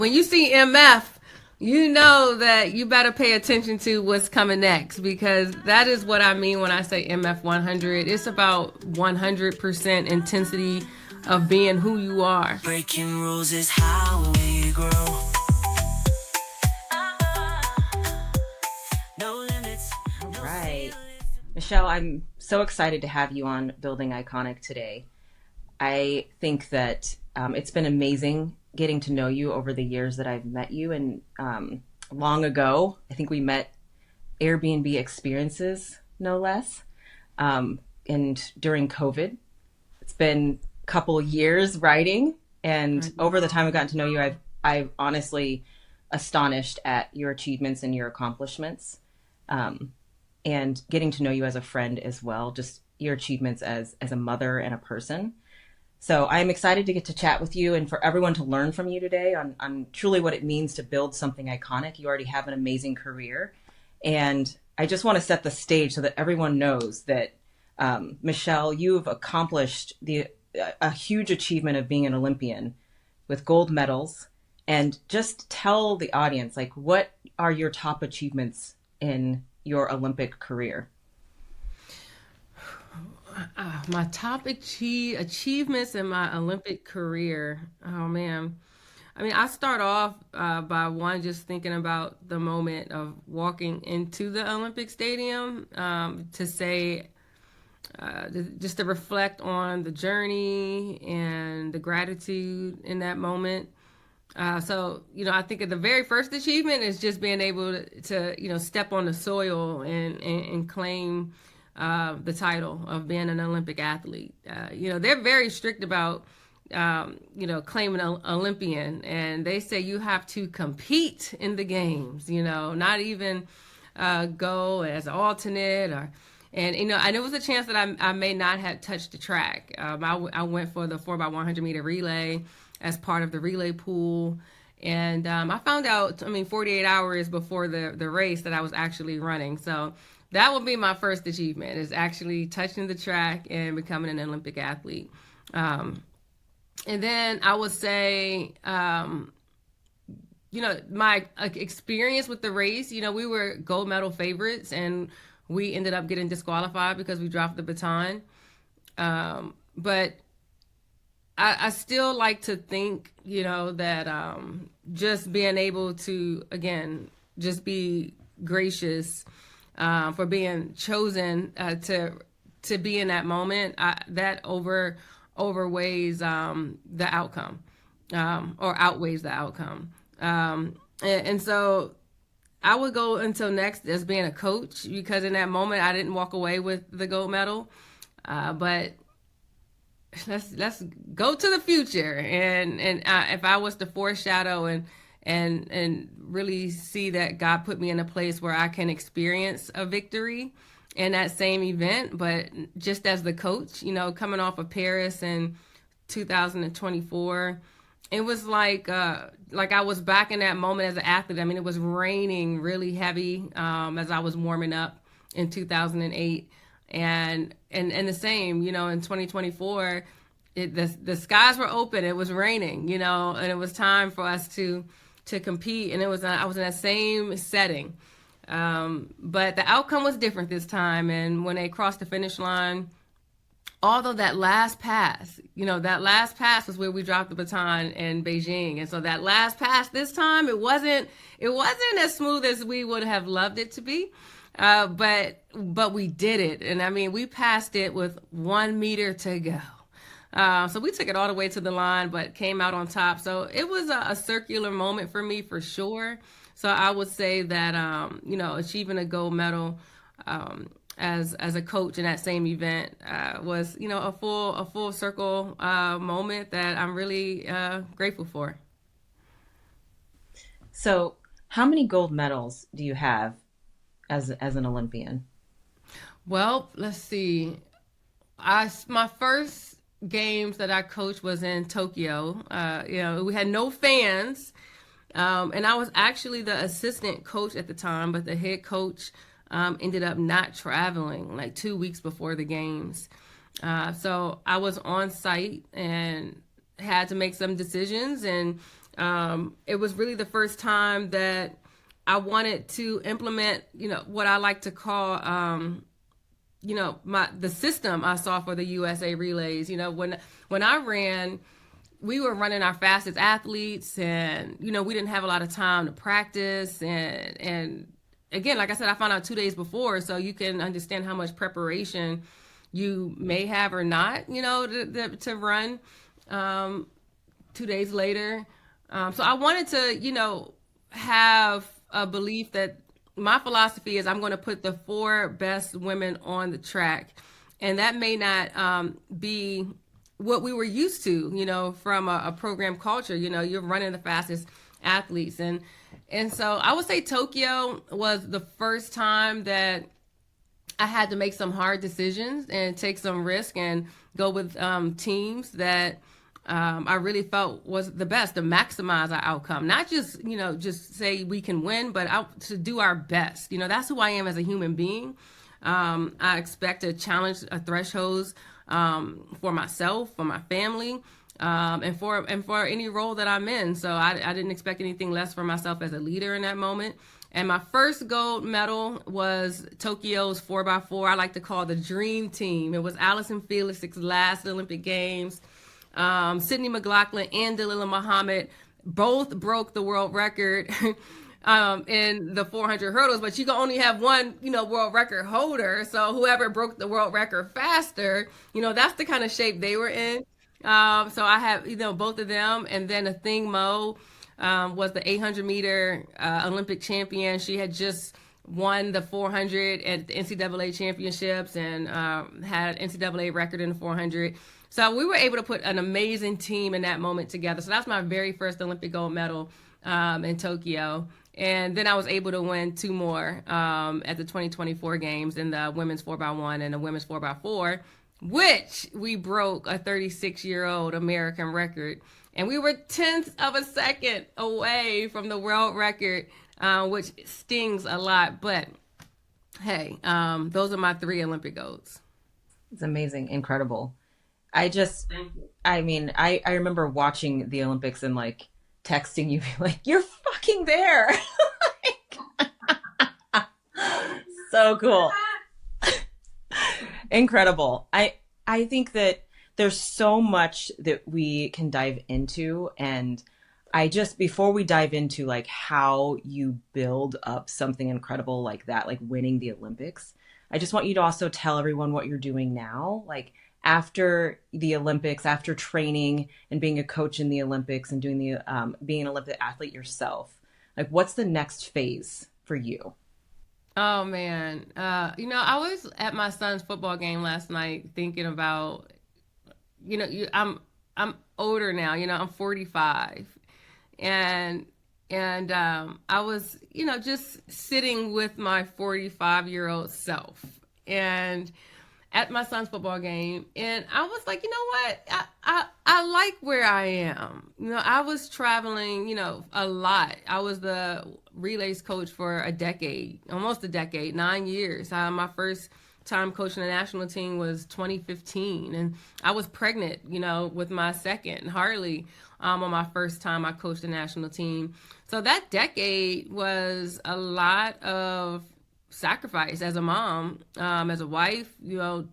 When you see MF, you know that you better pay attention to what's coming next, because that is what I mean when I say MF 100. It's about 100% intensity of being who you are. Breaking rules is how we grow. No limits. All right. Mechelle, I'm so excited to have you on Building Iconic today. I think that it's been amazing getting to know you over the years that I've met you. And long ago, I think we met Airbnb experiences, no less. And during COVID, it's been a couple years writing. And over the time I've gotten to know you, I've honestly astonished at your achievements and your accomplishments. And getting to know you as a friend as well, just your achievements as a mother and a person. So I'm excited to get to chat with you and for everyone to learn from you today on truly what it means to build something iconic. You already have an amazing career. And I just want to set the stage so that everyone knows that, Mechelle, you've accomplished a huge achievement of being an Olympian with gold medals. And just tell the audience, like, what are your top achievements in your Olympic career? My top achievements in my Olympic career. Oh man. I mean, I start off by one, just thinking about the moment of walking into the Olympic Stadium, to say, just to reflect on the journey and the gratitude in that moment. So, I think the very first achievement is just being able to step on the soil and claim the title of being an Olympic athlete. They're very strict about, claiming an Olympian, and they say you have to compete in the games, not even go as an alternate and there was a chance that I may not have touched the track. I went for the 4x100 meter relay as part of the relay pool. And I found out, 48 hours before the race that I was actually running. So that would be my first achievement, is actually touching the track and becoming an Olympic athlete. And then I would say, my experience with the race, we were gold medal favorites, and we ended up getting disqualified because we dropped the baton. But I still like to think, that just being able to, again, just be gracious for being chosen to be in that moment, that overweighs the outcome, or outweighs the outcome. And so I would go until next as being a coach, because in that moment I didn't walk away with the gold medal. But let's go to the future, and if I was to foreshadow and really see that God put me in a place where I can experience a victory in that same event, but just as the coach, coming off of Paris in 2024, it was like I was back in that moment as an athlete. It was raining really heavy as I was warming up in 2008. And the same, in 2024, the skies were open. It was raining, and it was time for us to compete. And I was in that same setting, but the outcome was different this time. And when they crossed the finish line, although that last pass was where we dropped the baton in Beijing, and so that last pass this time, it wasn't as smooth as we would have loved it to be. But we did it. And we passed it with 1 meter to go. So we took it all the way to the line, but came out on top. So it was a circular moment for me, for sure. So I would say that, achieving a gold medal, as a coach in that same event, was, a full circle, moment that I'm really, grateful for. So how many gold medals do you have as an Olympian? Well, let's see. My first games that I coached was in Tokyo. We had no fans, and I was actually the assistant coach at the time, but the head coach ended up not traveling like 2 weeks before the games. So I was on site and had to make some decisions, and It was really the first time that I wanted to implement, what I like to call, the system I saw for the USA relays. When I ran, we were running our fastest athletes, and we didn't have a lot of time to practice, and again, like I said, I found out 2 days before, so you can understand how much preparation you may have or not, to run 2 days later. So I wanted to, have a belief that my philosophy is I'm going to put the four best women on the track. And that may not be what we were used to, from a program culture. You're running the fastest athletes. And so I would say Tokyo was the first time that I had to make some hard decisions and take some risk and go with teams that I really felt was the best to maximize our outcome. Not just, just say we can win, but to do our best. That's who I am as a human being. I expect to challenge thresholds for myself, for my family, and for any role that I'm in. So I didn't expect anything less for myself as a leader in that moment. And my first gold medal was Tokyo's 4x4. I like to call the dream team. It was Allison Felix's last Olympic Games. Sydney McLaughlin and Dalilah Muhammad both broke the world record in the 400 hurdles, but you can only have one, world record holder. So whoever broke the world record faster, that's the kind of shape they were in. So I have, both of them. And then Athing Mo was the 800 meter Olympic champion. She had just won the 400 at the NCAA championships and had an NCAA record in the 400. So we were able to put an amazing team in that moment together. So that's my very first Olympic gold medal in Tokyo. And then I was able to win two more at the 2024 games in the women's 4x1 and the women's 4x4, which we broke a 36-year-old American record. And we were tenths of a second away from the world record, which stings a lot. But hey, those are my three Olympic golds. It's amazing. Incredible. I remember watching the Olympics and like texting you, like, you're fucking there. So cool. Incredible. I think that there's so much that we can dive into, and before we dive into like how you build up something incredible like that, like winning the Olympics, I just want you to also tell everyone what you're doing now, like after the Olympics, after training and being a coach in the Olympics and doing being an Olympic athlete yourself. Like, what's the next phase for you? Oh man. I was at my son's football game last night thinking about, I'm older now, I'm 45, and I was, just sitting with my 45-year-old self and at my son's football game, and I was like, you know what, I like where I am. I was traveling, a lot. I was the relays coach for almost a decade, 9 years. My first time coaching the national team was 2015, and I was pregnant, with my second, Harley, on my first time I coached the national team. So that decade was a lot of sacrifice as a mom, as a wife,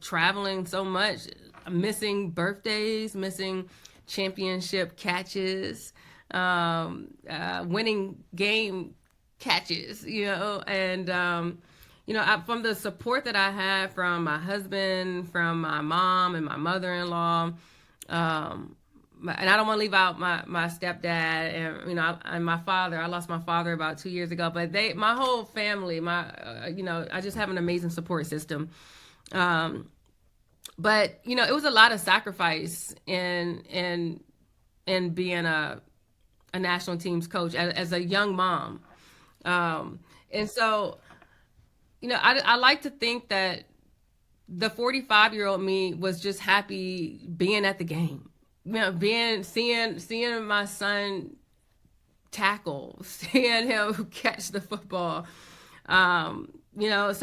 traveling so much, missing birthdays, missing championship catches, winning game catches, and from the support that I had from my husband, from my mom and my mother-in-law, and I don't want to leave out my stepdad and and my father. I lost my father about 2 years ago, but my whole family, I just have an amazing support system. But it was a lot of sacrifice in being a national team's coach as a young mom, and so I like to think that the 45-year-old me was just happy being at the game. Seeing my son tackle, seeing him catch the football, so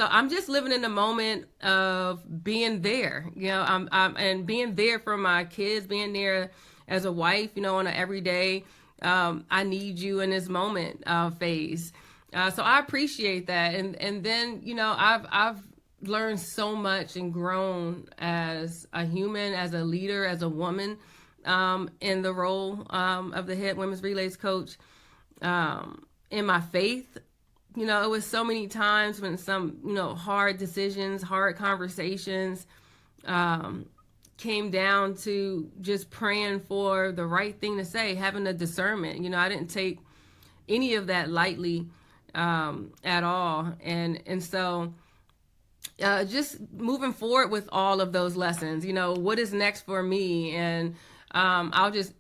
I'm just living in the moment of being there, and being there for my kids, being there as a wife, on an everyday I need you in this moment phase. So I appreciate that. And then, I've learned so much and grown as a human, as a leader, as a woman, in the role of the head women's relays coach. In my faith, it was so many times when some, hard decisions, hard conversations came down to just praying for the right thing to say, having a discernment. I didn't take any of that lightly at all. And so just moving forward with all of those lessons, what is next for me? And I'll just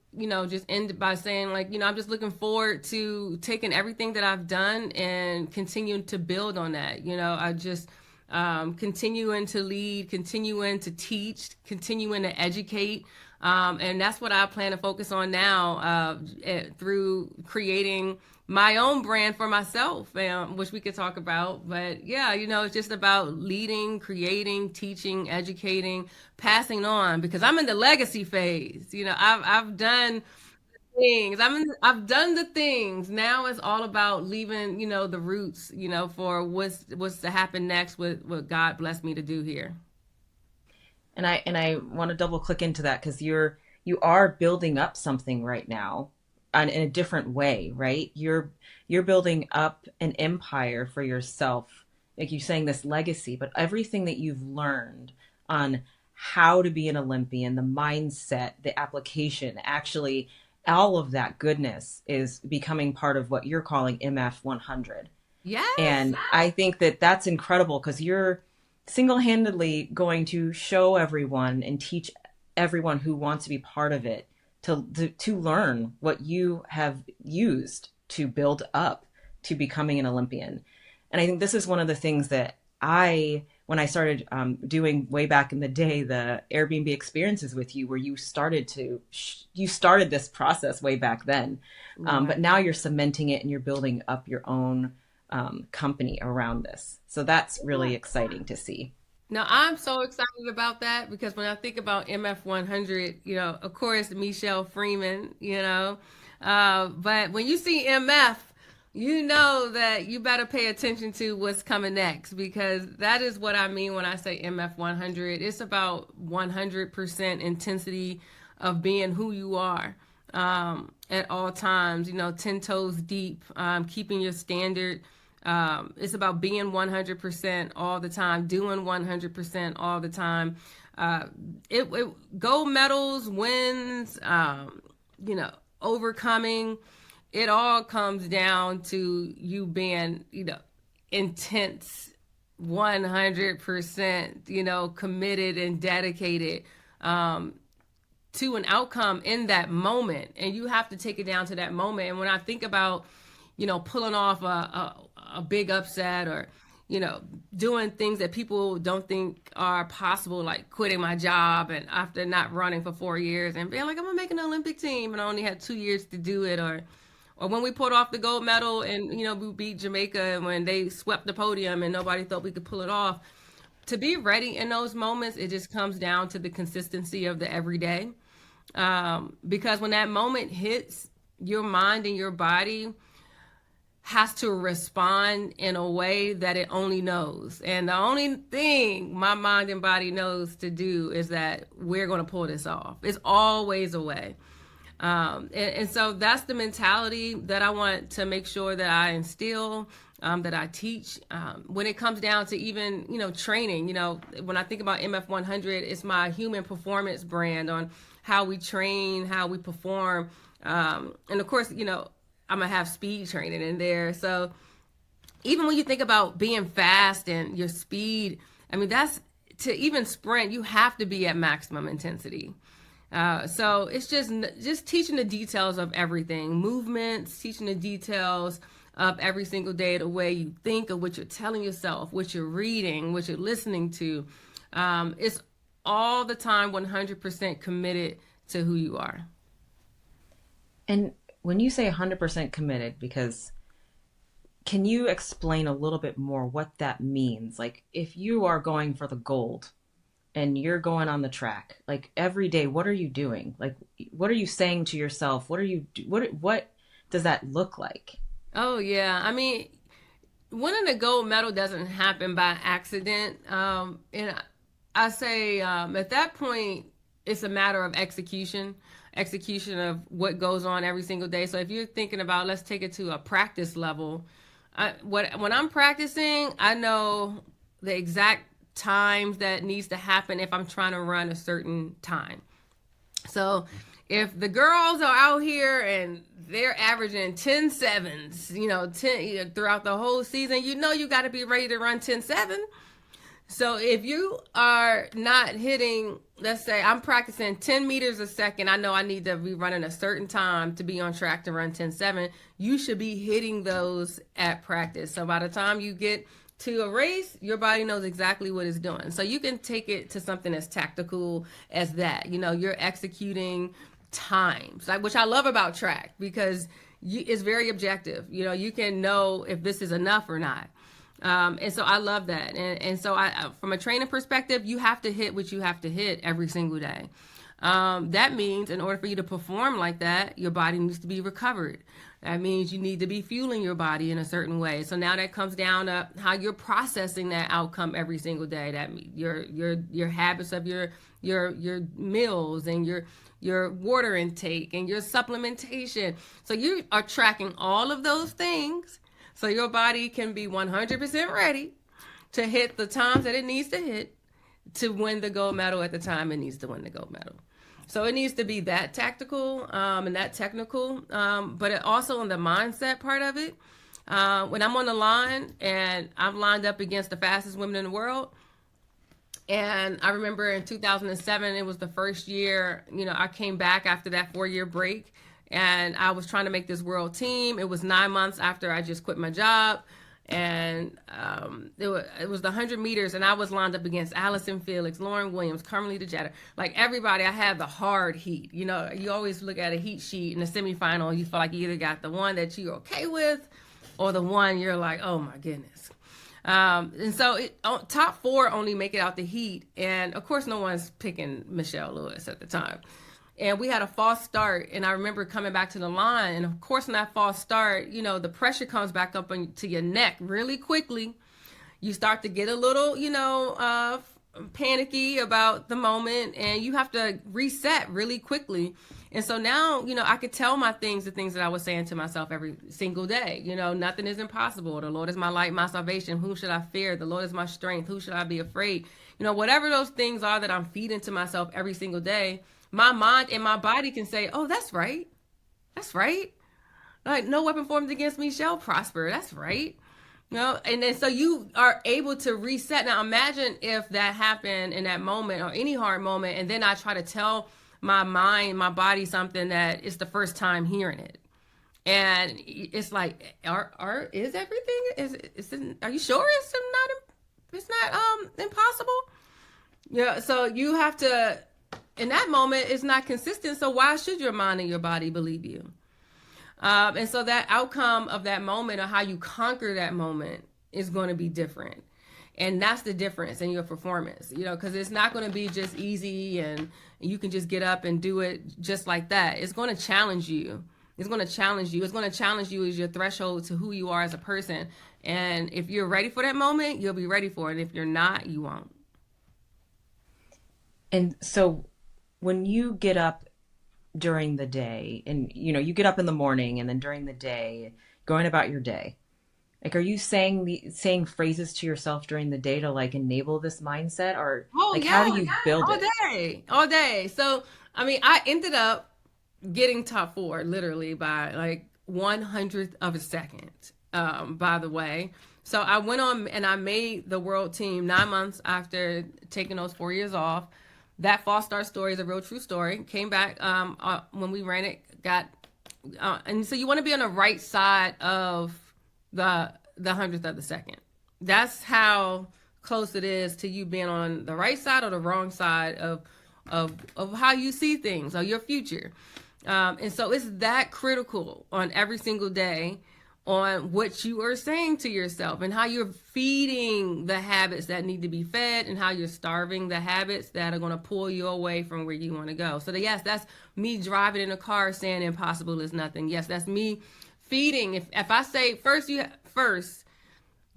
end by saying, like, I'm just looking forward to taking everything that I've done and continuing to build on that. I just continuing to lead, continuing to teach, continuing to educate. And that's what I plan to focus on now through creating my own brand for myself, which we could talk about. But yeah, it's just about leading, creating, teaching, educating, passing on, because I'm in the legacy phase. I've done things. I've done the things. Now it's all about leaving, the roots, for what's to happen next with what God blessed me to do here. And I want to double click into that because you are building up something right now in a different way, right? You're building up an empire for yourself, like you're saying, this legacy, but everything that you've learned on how to be an Olympian, the mindset, the application, actually all of that goodness is becoming part of what you're calling MF 100. Yes. And I think that that's incredible because you're single-handedly going to show everyone and teach everyone who wants to be part of it to learn what you have used to build up to becoming an Olympian. And I think this is one of the things that when I started doing way back in the day, the Airbnb experiences with you, where you started this process way back then. But now you're cementing it and you're building up your own company around this. So that's really exciting to see. Now, I'm so excited about that because when I think about MF 100, of course, Mechelle Freeman, but when you see MF, you know that you better pay attention to what's coming next, because that is what I mean when I say MF 100. It's about 100% intensity of being who you are at all times, 10 toes deep, keeping your standard. It's about being 100% all the time, doing 100% all the time. Gold medals, wins, overcoming. It all comes down to you being, intense, 100%, committed and dedicated to an outcome in that moment. And you have to take it down to that moment. And when I think about, pulling off a big upset or, doing things that people don't think are possible, like quitting my job and after not running for 4 years and being like, I'm gonna make an Olympic team and I only had 2 years to do it, or when we pulled off the gold medal and, we beat Jamaica when they swept the podium and nobody thought we could pull it off. To be ready in those moments, it just comes down to the consistency of the everyday. Because when that moment hits, your mind and your body has to respond in a way that it only knows. And the only thing my mind and body knows to do is that we're going to pull this off. It's always a way. And so that's the mentality that I want to make sure that I instill, that I teach. When it comes down to even, training, when I think about MF 100, it's my human performance brand on how we train, how we perform. And of course, I'm going to have speed training in there. So even when you think about being fast and your speed, that's to even sprint, you have to be at maximum intensity. So it's just teaching the details of everything, movements, teaching the details of every single day, the way you think, of what you're telling yourself, what you're reading, what you're listening to. It's all the time 100% committed to who you are. And when you say 100% committed, because can you explain a little bit more what that means? Like if you are going for the gold, and you're going on the track, like every day, what are you doing? Like, what are you saying to yourself? What does that look like? Oh yeah, I mean, winning a gold medal doesn't happen by accident. And I say at that point, it's a matter of execution of what goes on every single day. So if you're thinking about, let's take it to a practice level. When I'm practicing, I know the exact times that needs to happen if I'm trying to run a certain time. So if the girls are out here and they're averaging 10 sevens, 10 throughout the whole season, you got to be ready to run 10-7. So if you are not hitting, let's say I'm practicing 10 meters a second, I know I need to be running a certain time to be on track to run 10-7. You should be hitting those at practice. So by the time you get to a race, your body knows exactly what it's doing. So you can take it to something as tactical as that. You're executing times, which I love about track because it's very objective. You can know if this is enough or not. And so I love that. And so from a training perspective, you have to hit what you have to hit every single day. That means in order for you to perform like that, your body needs to be recovered. That means you need to be fueling your body in a certain way. So now that comes down to how you're processing that outcome every single day. That your habits of your meals and your water intake and your supplementation. So you are tracking all of those things so your body can be 100% ready to hit the times that it needs to hit to win the gold medal at the time it needs to win the gold medal. So it needs to be that tactical and that technical, but it also on the mindset part of it. When I'm on the line and I'm lined up against the fastest women in the world, and I remember in 2007, it was the first year, I came back after that 4-year break, and I was trying to make this world team. It was 9 months after I just quit my job. And it was the 100 meters, and I was lined up against Allison Felix, Lauren Williams, Carmelita Jeter. Like everybody, I had the hard heat. You always look at a heat sheet in the semifinal, you feel like you either got the one that you're okay with or the one you're like, oh my goodness. And so top 4 only make it out the heat. And of course, no one's picking Mechelle Lewis at the time. And we had a false start, and I remember coming back to the line, and of course, in that false start, the pressure comes back up to your neck really quickly. You start to get a little, panicky about the moment, and you have to reset really quickly. And so now, I could tell the things that I was saying to myself every single day. Nothing is impossible. The Lord is my light, my salvation. Whom should I fear? The Lord is my strength. Who should I be afraid? Whatever those things are that I'm feeding to myself every single day, my mind and my body can say, oh, that's right. That's right. Like, no weapon formed against me shall prosper. That's right. And then so you are able to reset. Now, imagine if that happened in that moment or any hard moment, and then I try to tell my mind, my body something that it's the first time hearing it. And it's like, is everything, are you sure it's not impossible? Yeah. So you have to, in that moment, it's not consistent. So why should your mind and your body believe you? And so that outcome of that moment or how you conquer that moment is going to be different. And that's the difference in your performance, because it's not going to be just easy and you can just get up and do it just like that. It's going to challenge you. It's going to challenge you. It's going to challenge you as your threshold to who you are as a person. And if you're ready for that moment, you'll be ready for it. And if you're not, you won't. And so when you get up during the day and, you get up in the morning and then during the day, going about your day, like, are you saying phrases to yourself during the day to enable this mindset, or how do you build it? All day. So, I ended up getting top 4 literally by 1/100th of a second, by the way. So I went on and I made the world team 9 months after taking those 4 years off. That false start story is a real true story. Came back when we ran it, and so you want to be on the right side of the 100th of the second. That's how close it is to you being on the right side or the wrong side of how you see things or your future. And so it's that critical on every single day on what you are saying to yourself and how you're feeding the habits that need to be fed and how you're starving the habits that are going to pull you away from where you want to go. So yes, that's me driving in a car saying impossible is nothing. Yes, that's me feeding. If I say first,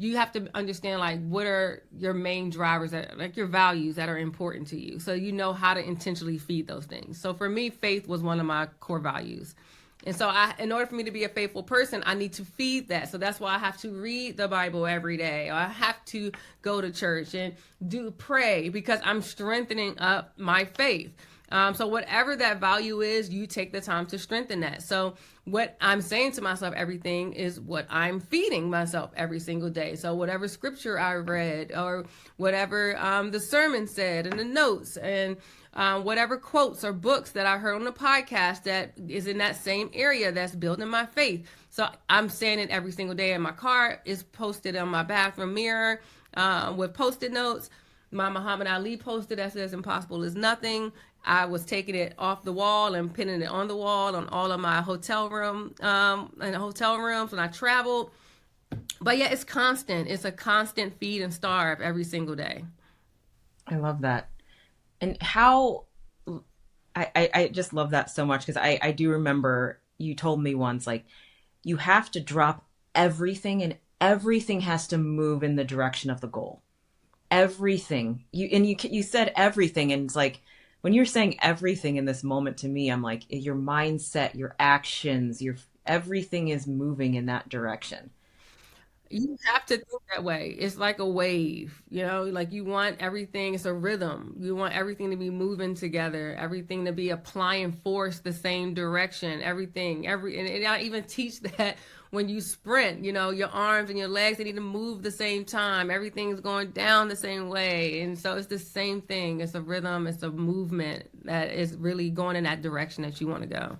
you have to understand like what are your main drivers, that like your values that are important to you, so you know how to intentionally feed those things. So for me, faith was one of my core values. And so in order for me to be a faithful person, I need to feed that. So that's why I have to read the Bible every day. Or I have to go to church and pray, because I'm strengthening up my faith. So whatever that value is, you take the time to strengthen that. So what I'm saying to myself, everything is what I'm feeding myself every single day. So whatever scripture I read, or whatever the sermon said and the notes, and whatever quotes or books that I heard on the podcast that is in that same area that's building my faith. So I'm saying it every single day in my car. It's posted on my bathroom mirror with Post-it notes. My Muhammad Ali poster that says impossible is nothing. I was taking it off the wall and pinning it on the wall on all of my hotel room and hotel rooms when I traveled. But yeah, it's constant. It's a constant feed and starve every single day. I love that. And how I just love that so much, because I do remember you told me once, like, you have to drop everything and everything has to move in the direction of the goal. Everything. You said everything, and it's like, when you're saying everything in this moment to me, I'm like, your mindset, your actions, everything is moving in that direction. You have to think that way. It's like a wave, like you want everything. It's a rhythm. You want everything to be moving together, everything to be applying force the same direction, and I even teach that when you sprint, your arms and your legs, they need to move the same time. Everything's going down the same way. And so it's the same thing. It's a rhythm. It's a movement that is really going in that direction that you want to go.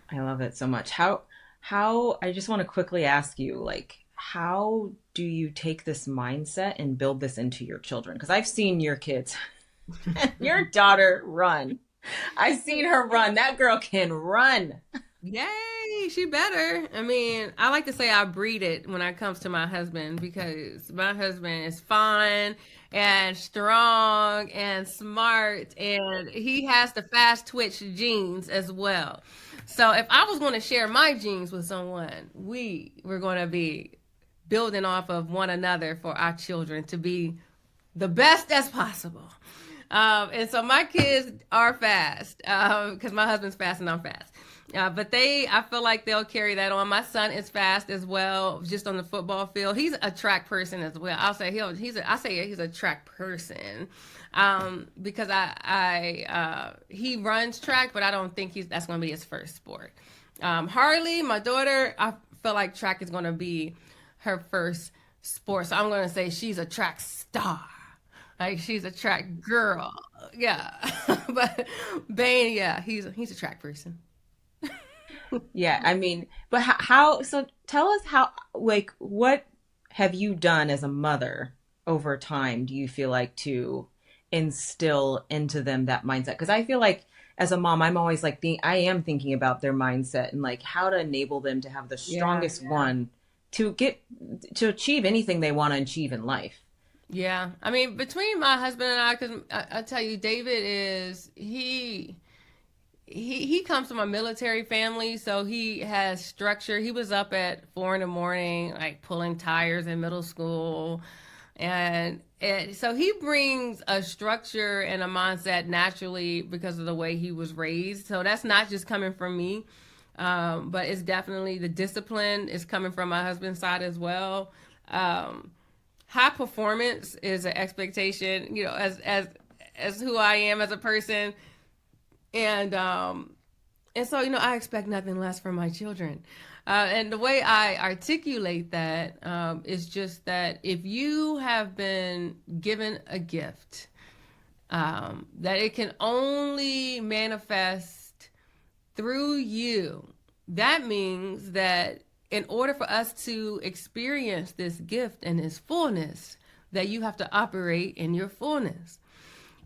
I love it so much. How I just want to quickly ask you, like, how do you take this mindset and build this into your children? Because I've seen your kids, your daughter run. I've seen her run. That girl can run. Yay, she better. I mean, I like to say I breed it when it comes to my husband, because my husband is fun and strong and smart, and he has the fast twitch genes as well. So if I was going to share my genes with someone, we were going to be building off of one another for our children to be the best as possible. And so my kids are fast, because my husband's fast and I'm fast. But I feel like they'll carry that on. My son is fast as well, just on the football field. He's a track person as well. I'll say he's a track person, because he runs track, but I don't think that's going to be his first sport. Harley, my daughter, I feel like track is going to be her first sport. So I'm going to say she's a track star. Like, she's a track girl. Yeah. But Bane, yeah, he's a track person. Yeah, I mean, but how, so tell us how, like, what have you done as a mother over time, do you feel like, to instill into them that mindset? Because I feel like as a mom, I'm always like, I am thinking about their mindset and like how to enable them to have the strongest one to achieve anything they want to achieve in life. Yeah. I mean, between my husband and I, because I tell you, David he comes from a military family, so he has structure. He was up at 4 a.m, like pulling tires in middle school. And so he brings a structure and a mindset naturally because of the way he was raised. So that's not just coming from me, but it's definitely the discipline is coming from my husband's side as well. High performance is an expectation, as who I am as a person. And so, I expect nothing less from my children. And the way I articulate that is just that if you have been given a gift, that it can only manifest through you, that means that in order for us to experience this gift and its fullness, that you have to operate in your fullness.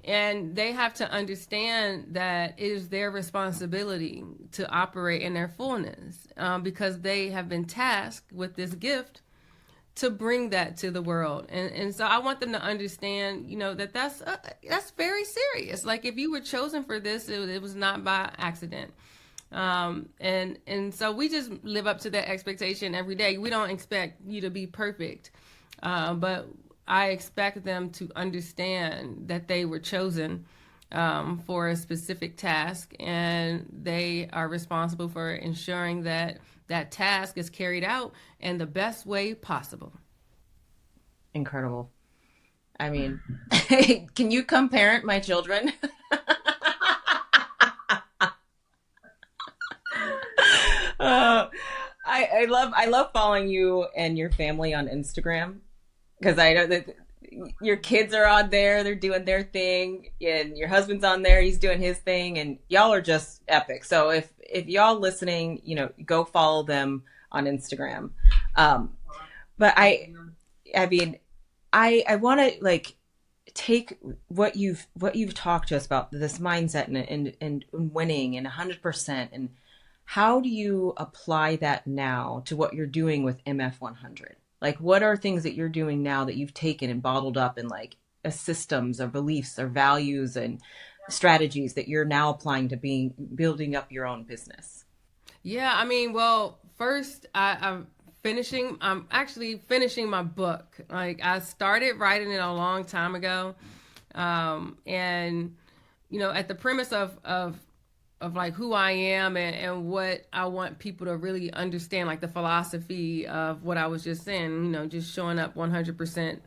And they have to understand that it is their responsibility to operate in their fullness, because they have been tasked with this gift to bring that to the world. And so I want them to understand, that that's very serious. Like, if you were chosen for this, it was not by accident. And so we just live up to that expectation every day. We don't expect you to be perfect, but I expect them to understand that they were chosen for a specific task, and they are responsible for ensuring that that task is carried out in the best way possible. Incredible. I mean, can you come parent my children? uh, I love following you and your family on Instagram, because I know that your kids are on there, they're doing their thing, and your husband's on there, he's doing his thing, and y'all are just epic. So if y'all listening, go follow them on Instagram. But I mean, I want to like take what you've talked to us about, this mindset and winning and 100%, and how do you apply that now to what you're doing with MF100? Like, what are things that you're doing now that you've taken and bottled up in like a systems or beliefs or values and strategies that you're now applying to building up your own business? Yeah, I mean, well, first I'm actually finishing my book. Like, I started writing it a long time ago. And, at the premise of like who I am and what I want people to really understand, like the philosophy of what I was just saying, just showing up 100%,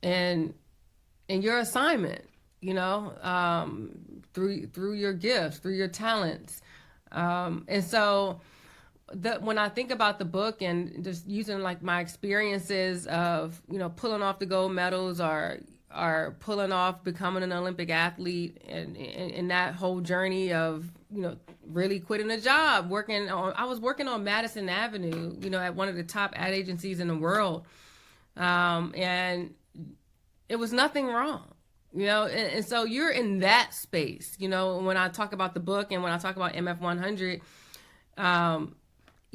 and your assignment, through your gifts, through your talents. And so when I think about the book and just using like my experiences of, pulling off the gold medals or pulling off becoming an Olympic athlete, and that whole journey of, really quitting a job, I was working on Madison Avenue, at one of the top ad agencies in the world. And it was nothing wrong, and so you're in that space, when I talk about the book and when I talk about MF100,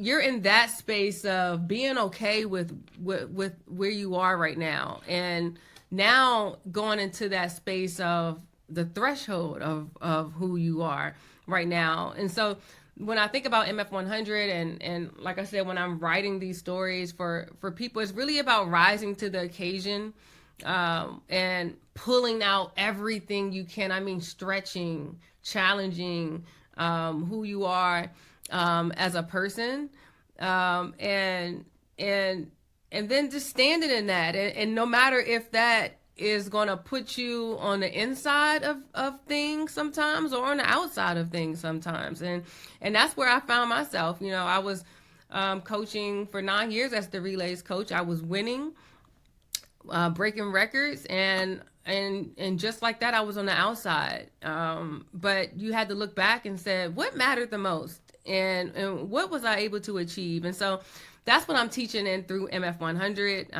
you're in that space of being okay with where you are right now. And now going into that space of the threshold of who you are right now. And so when I think about MF100 and like I said, when I'm writing these stories for people, it's really about rising to the occasion, and pulling out everything you can. I mean, stretching, challenging, who you are, as a person, and then just standing in that, and no matter if that is going to put you on the inside of things sometimes or on the outside of things sometimes, and that's where I found myself. I was coaching for 9 years as the relays coach. I was winning, breaking records, and just like that, I was on the outside. But you had to look back and say, what mattered the most, and what was I able to achieve? And so that's what I'm teaching in through MF100.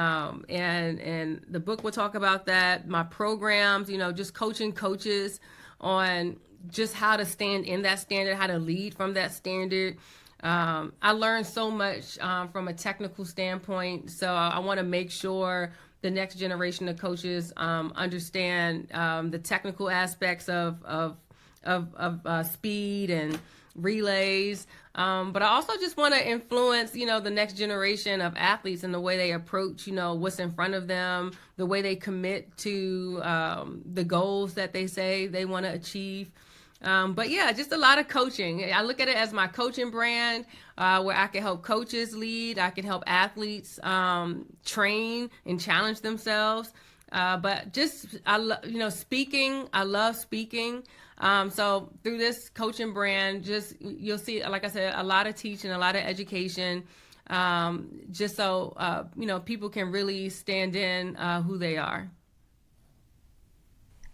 And the book will talk about that. My programs, just coaching coaches on just how to stand in that standard, how to lead from that standard. I learned so much from a technical standpoint. So I want to make sure the next generation of coaches understand the technical aspects of speed and relays. But I also just want to influence, the next generation of athletes and the way they approach, what's in front of them, the way they commit to the goals that they say they want to achieve. But yeah, just a lot of coaching. I look at it as my coaching brand, where I can help coaches lead. I can help athletes train and challenge themselves. But just, speaking, I love speaking. So through this coaching brand, just, you'll see, like I said, a lot of teaching, a lot of education, just so, people can really stand in who they are.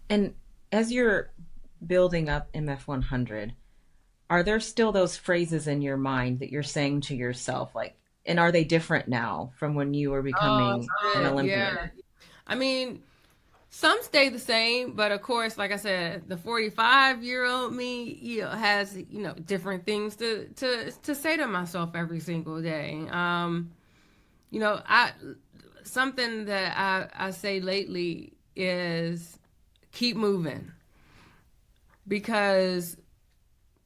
And as you're building up MF100, are there still those phrases in your mind that you're saying to yourself, like, and are they different now from when you were becoming an Olympian? Yeah. I mean, Some stay the same, but of course, like I said, the 45-year-old me, has, different things to say to myself every single day. I something that I say lately is keep moving, because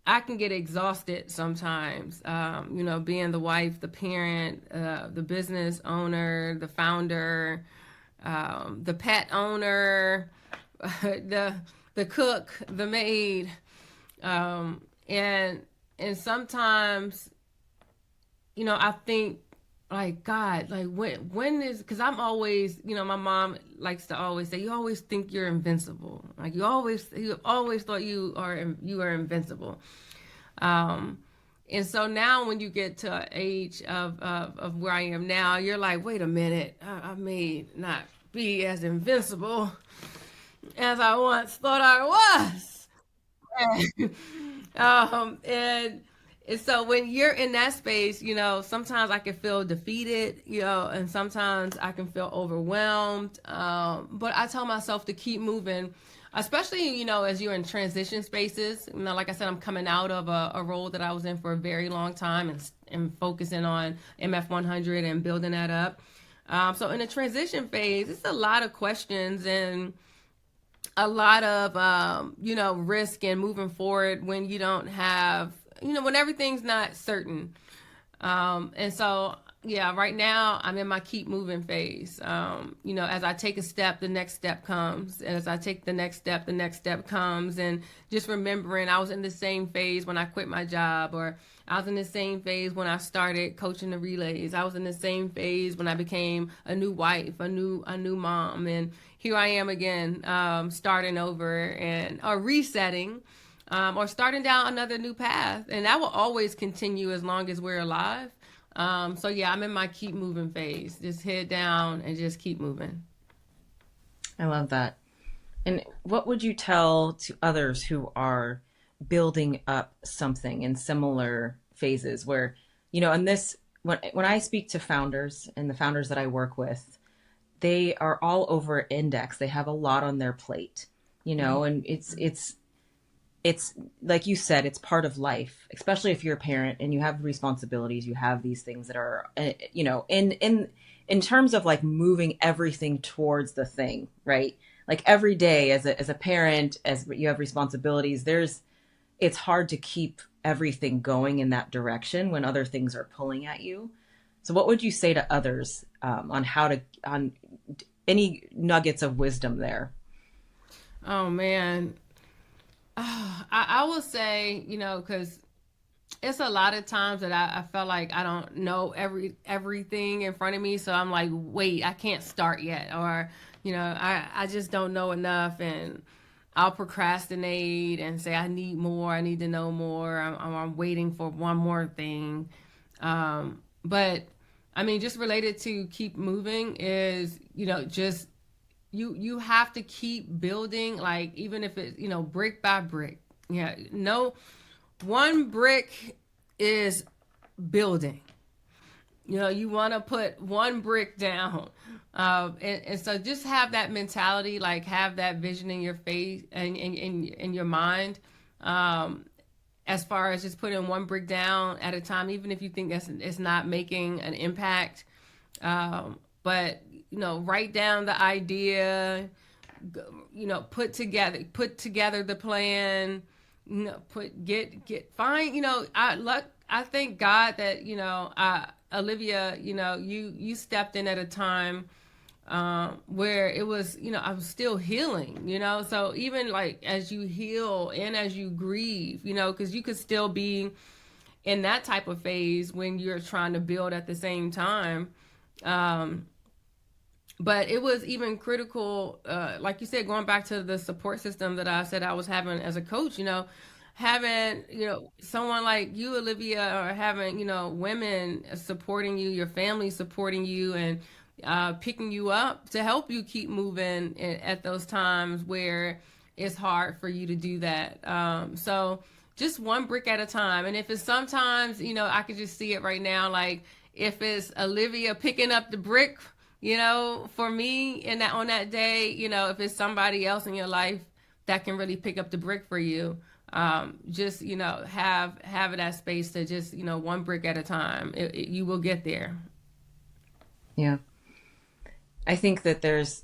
I can get exhausted sometimes. Being the wife, the parent, the business owner, the founder, the pet owner, the cook, the maid, and sometimes, I think, like, God, like, when is, because I'm always, my mom likes to always say, you always think you're invincible, like you always thought you are invincible. And so now when you get to an age of where I am now, you're like, wait a minute, I may not be as invincible as I once thought I was. And so when you're in that space, sometimes I can feel defeated, and sometimes I can feel overwhelmed. But I tell myself to keep moving, especially, as you're in transition spaces. Like I said, I'm coming out of a role that I was in for a very long time, and focusing on MF 100 and building that up. So in a transition phase, it's a lot of questions and a lot of, risk and moving forward when you don't have, when everything's not certain. And so, yeah, right now I'm in my keep moving phase. As I take a step, the next step comes. As I take the next step comes. And just remembering I was in the same phase when I quit my job, or I was in the same phase when I started coaching the relays. I was in the same phase when I became a new wife, a new mom. And here I am again, starting over or resetting, or starting down another new path. And that will always continue as long as we're alive. So yeah, I'm in my keep moving phase. Just head down and just keep moving. I love that. And what would you tell to others who are building up something in similar phases where, in this, when I speak to founders and the founders that I work with, they are all over index. They have a lot on their plate, and it's like you said, it's part of life, especially if you're a parent and you have responsibilities, you have these things that are, in terms of like moving everything towards the thing, right? Like every day as a parent, as you have responsibilities, it's hard to keep everything going in that direction when other things are pulling at you. So what would you say to others, on any nuggets of wisdom there? Oh man. I will say, because it's a lot of times that I felt like I don't know everything in front of me. So I'm like, wait, I can't start yet. Or, I just don't know enough, and I'll procrastinate and say, I need more. I need to know more. I'm waiting for one more thing. But I mean, just related to keep moving is, just you have to keep building, like, even if it's, brick by brick. Yeah, no, one brick is building. You want to put one brick down. And so just have that mentality, like have that vision in your face and in your mind, as far as just putting one brick down at a time, even if you think it's not making an impact. But write down the idea, put together the plan, find, I thank God that, Olivia, you stepped in at a time, where it was, I was still healing, so even like as you heal and as you grieve, because you could still be in that type of phase when you're trying to build at the same time. But it was even critical, like you said, going back to the support system that I said I was having as a coach, having, someone like you, Olivia, or having, women supporting you, your family supporting you, and picking you up to help you keep moving at those times where it's hard for you to do that. So just one brick at a time. And if it's sometimes, I could just see it right now, like if it's Olivia picking up the brick for me in that on that day, if it's somebody else in your life that can really pick up the brick for you, just have that space to just one brick at a time. You will get there. Yeah. I think that there's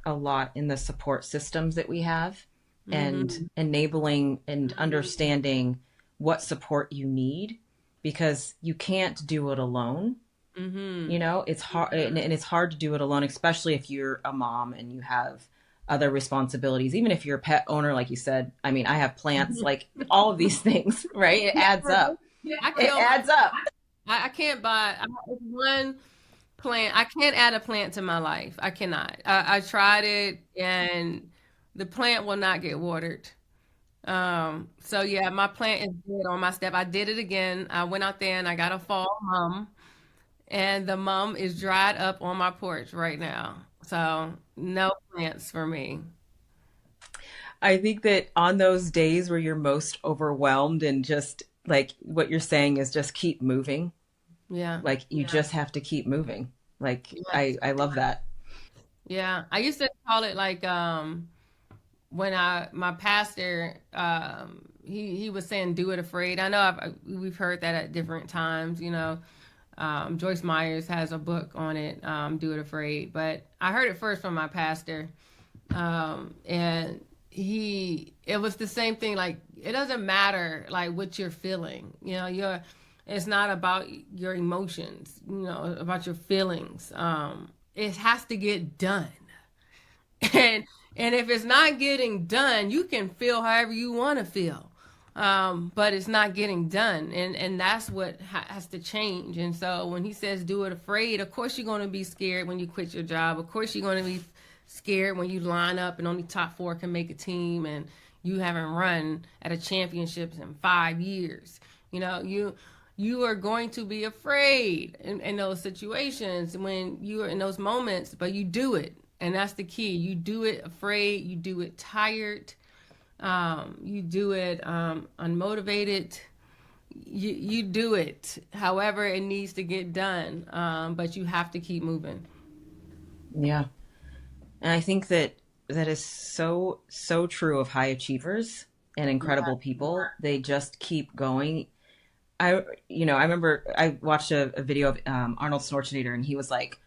a lot in the support systems that we have and enabling and understanding what support you need, because you can't do it alone. It's hard, and it's hard to do it alone, especially if you're a mom and you have other responsibilities. Even if you're a pet owner, like you said, I mean, I have plants, like all of these things, right? It adds up. It adds up. I can't buy one plant. I can't add a plant to my life. I cannot. I tried it, and the plant will not get watered. So yeah, my plant is dead on my step. I did it again. I went out there and I got a fall mum, and the mum is dried up on my porch right now. So no plants for me. I think that on those days where you're most overwhelmed and just like what you're saying is just keep moving. Yeah. Like you just have to keep moving. Like I love that. Yeah. I used to call it like when my pastor he was saying do it afraid. I know we've heard that at different times, Joyce Myers has a book on it, Do It Afraid. But I heard it first from my pastor. And it was the same thing. Like, it doesn't matter like what you're feeling, it's not about your emotions, about your feelings. It has to get done. And if it's not getting done, you can feel however you want to feel. But it's not getting done. And that's what has to change. And so when he says do it afraid, of course you're going to be scared when you quit your job. Of course you're going to be scared when you line up and only top 4 can make a team and you haven't run at a championships in 5 years. You are going to be afraid in those situations when you are in those moments, but you do it. And that's the key. You do it afraid. You do it tired. You do it unmotivated. You do it however it needs to get done. But you have to keep moving. Yeah. And I think that is so, so true of high achievers and incredible people. They just keep going. I remember I watched a video of Arnold Schwarzenegger, and he was like,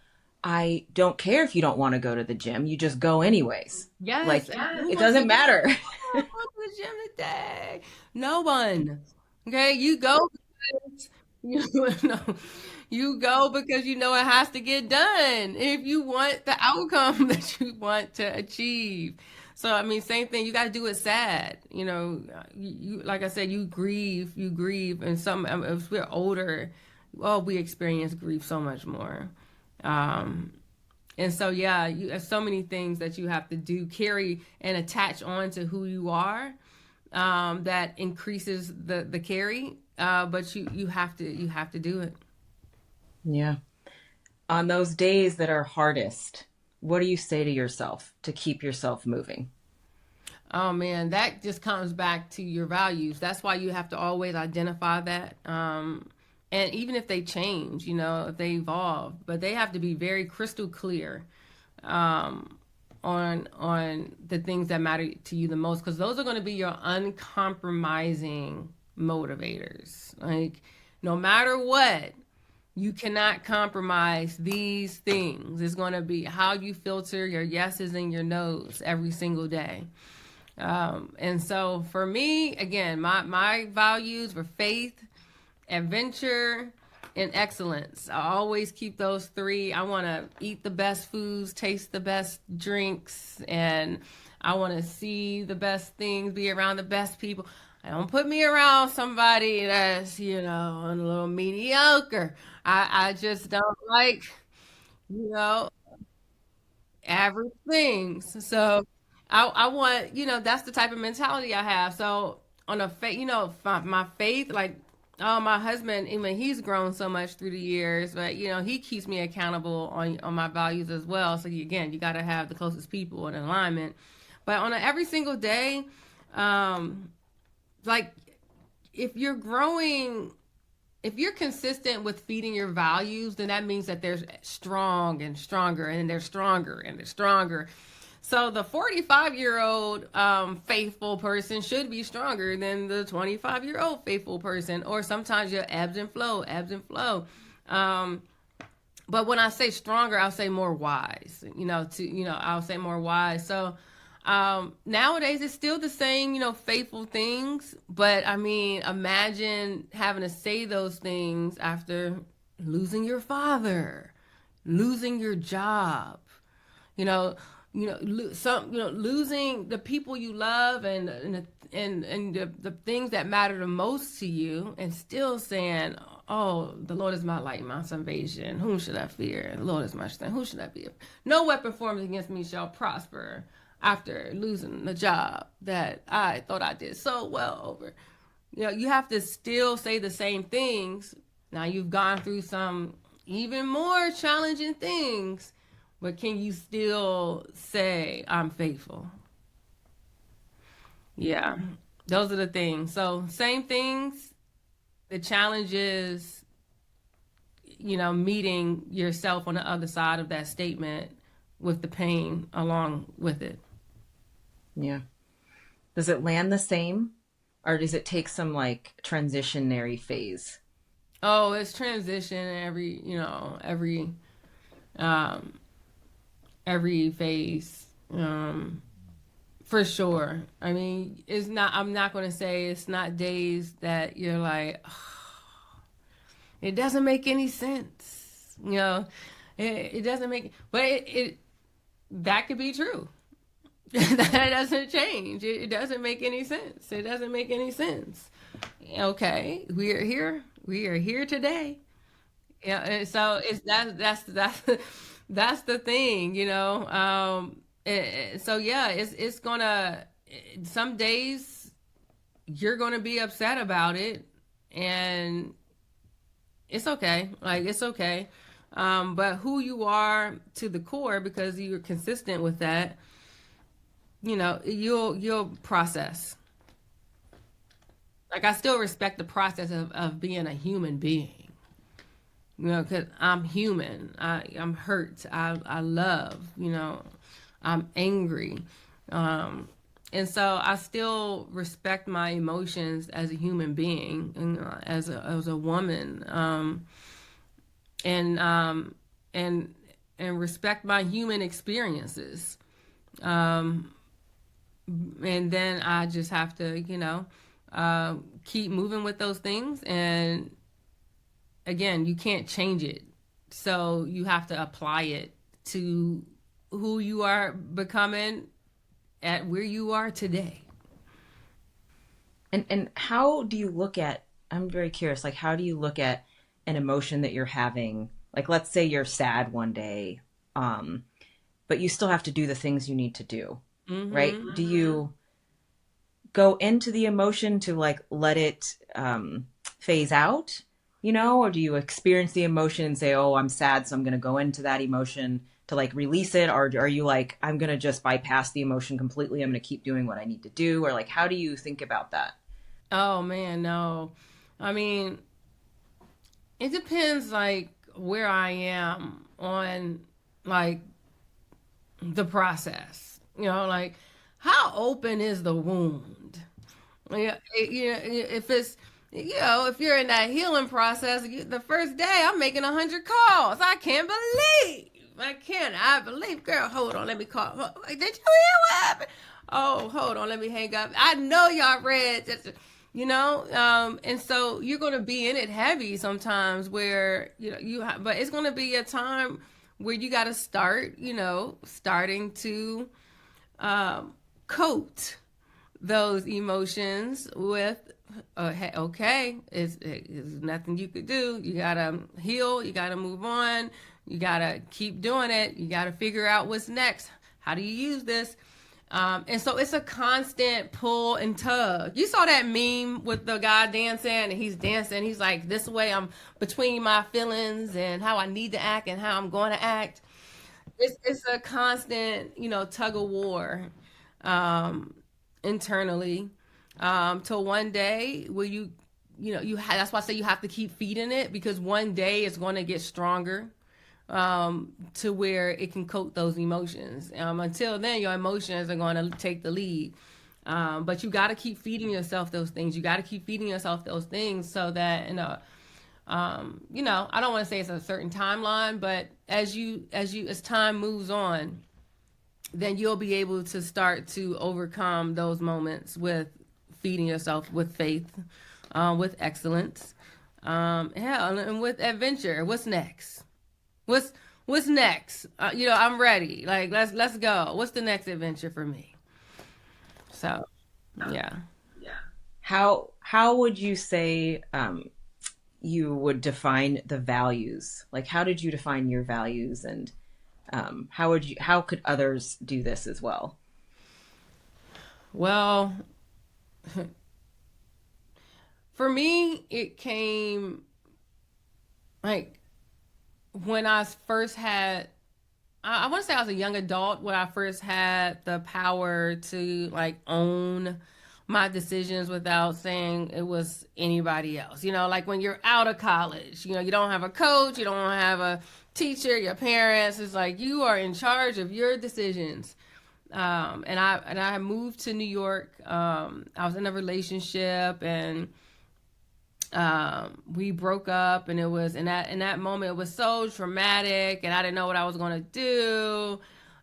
I don't care if you don't want to go to the gym. You just go anyways. Yes. Like, it doesn't matter. I want to go to the gym today. No one. Okay. You go because you go because it has to get done if you want the outcome that you want to achieve. So, I mean, same thing. You got to do it sad. You like I said, you grieve. And if we're older, we experience grief so much more. And so, yeah, you have so many things that you have to do, carry and attach on to who you are, that increases the carry. But you have to do it. Yeah. On those days that are hardest, what do you say to yourself to keep yourself moving? Oh man, that just comes back to your values. That's why you have to always identify that. And even if they change, if they evolve, but they have to be very crystal clear on the things that matter to you the most, because those are going to be your uncompromising motivators. Like, no matter what, you cannot compromise these things. It's going to be how you filter your yeses and your nos every single day. And so for me, again, my values were faith, adventure, and excellence. I always keep those 3. I want to eat the best foods, taste the best drinks, and I want to see the best things, be around the best people. Don't put me around somebody that's, a little mediocre. I just don't like, average things. So I want, that's the type of mentality I have. So on a faith, my faith, like, my husband, even he's grown so much through the years, but he keeps me accountable on my values as well. So again, you got to have the closest people in alignment. But on every single day, like, if you're growing if you're consistent with feeding your values, then that means that they're strong and stronger, and they're stronger and they're stronger. So the 45-year-old faithful person should be stronger than the 25-year-old faithful person, or sometimes your ebbs and flow, ebbs and flow. But when I say stronger, I'll say more wise. I'll say more wise. So nowadays it's still the same, faithful things. But I mean, imagine having to say those things after losing your father, losing your job, losing the people you love, and the things that matter the most to you, and still saying, "Oh, the Lord is my light, my salvation. Whom should I fear? The Lord is my strength. Who should I be? No weapon formed against me shall prosper." After losing the job that I thought I did so well over, you have to still say the same things. Now you've gone through some even more challenging things, but can you still say, "I'm faithful"? Yeah, those are the things. So same things. The challenge is, meeting yourself on the other side of that statement with the pain along with it. Yeah. Does it land the same, or does it take some like transitionary phase? Oh, it's transition um, every phase, for sure. I mean, I'm not going to say it's not days that you're like, "Oh, it doesn't make any sense." It doesn't make, but that could be true. That doesn't change. It doesn't make any sense. It doesn't make any sense. Okay, we are here. We are here today. Yeah, and so that's the thing, so yeah, it's gonna, some days you're gonna be upset about it, and it's okay. Like, it's okay. But who you are to the core, because you're consistent with that, you'll process. Like, I still respect the process of being a human being, because I'm human. I'm hurt. I love, I'm angry. And so I still respect my emotions as a human being, and as a woman, and and respect my human experiences. Um, and then I just have to, keep moving with those things. And again, you can't change it. So you have to apply it to who you are becoming at where you are today. And how do you look at, I'm very curious, like how do you look at an emotion that you're having? Like, let's say you're sad one day, but you still have to do the things you need to do, right? Do you go into the emotion to like let it phase out, or do you experience the emotion and say, "Oh, I'm sad, so I'm going to go into that emotion to like release it"? Or are you like, "I'm going to just bypass the emotion completely. I'm going to keep doing what I need to do"? Or like, how do you think about that? Oh man, no. I mean, it depends, like, where I am on, like, the process. Like, how open is the wound? Yeah, if it's, if you're in that healing process, the first day I'm making 100 calls. I can't believe. I believe, girl, hold on, let me call. Did you hear what happened? Oh, hold on, let me hang up. I know y'all read this, and so you're going to be in it heavy sometimes, where, but it's going to be a time where you got to start, starting to coat those emotions with, hey, okay, it's nothing you could do. You gotta heal. You gotta move on. You gotta keep doing it. You gotta figure out what's next. How do you use this? And so it's a constant pull and tug. You saw that meme with the guy dancing, and he's dancing. He's like, "This way, I'm between my feelings and how I need to act and how I'm going to act." It's a constant, tug of war, internally, till one day where you that's why I say you have to keep feeding it, because one day it's going to get stronger, to where it can coat those emotions. Until then, your emotions are going to take the lead. But you got to keep feeding yourself those things. You got to keep feeding yourself those things so that, I don't want to say it's a certain timeline, but as time moves on, then you'll be able to start to overcome those moments with feeding yourself with faith, with excellence, and with adventure. What's next? What's next? I'm ready. Like, let's go. What's the next adventure for me? So, yeah. How would you say you would define the values? Like, how did you define your values, and how could others do this as well? Well, for me, it came like when I first had, I want to say I was a young adult when I first had the power to like own my decisions without saying it was anybody else. Like when you're out of college, you don't have a coach, you don't have a teacher, your parents. It's like you are in charge of your decisions. And I moved to New York. I was in a relationship, and we broke up, and it was in that moment it was so traumatic, and I didn't know what I was going to do.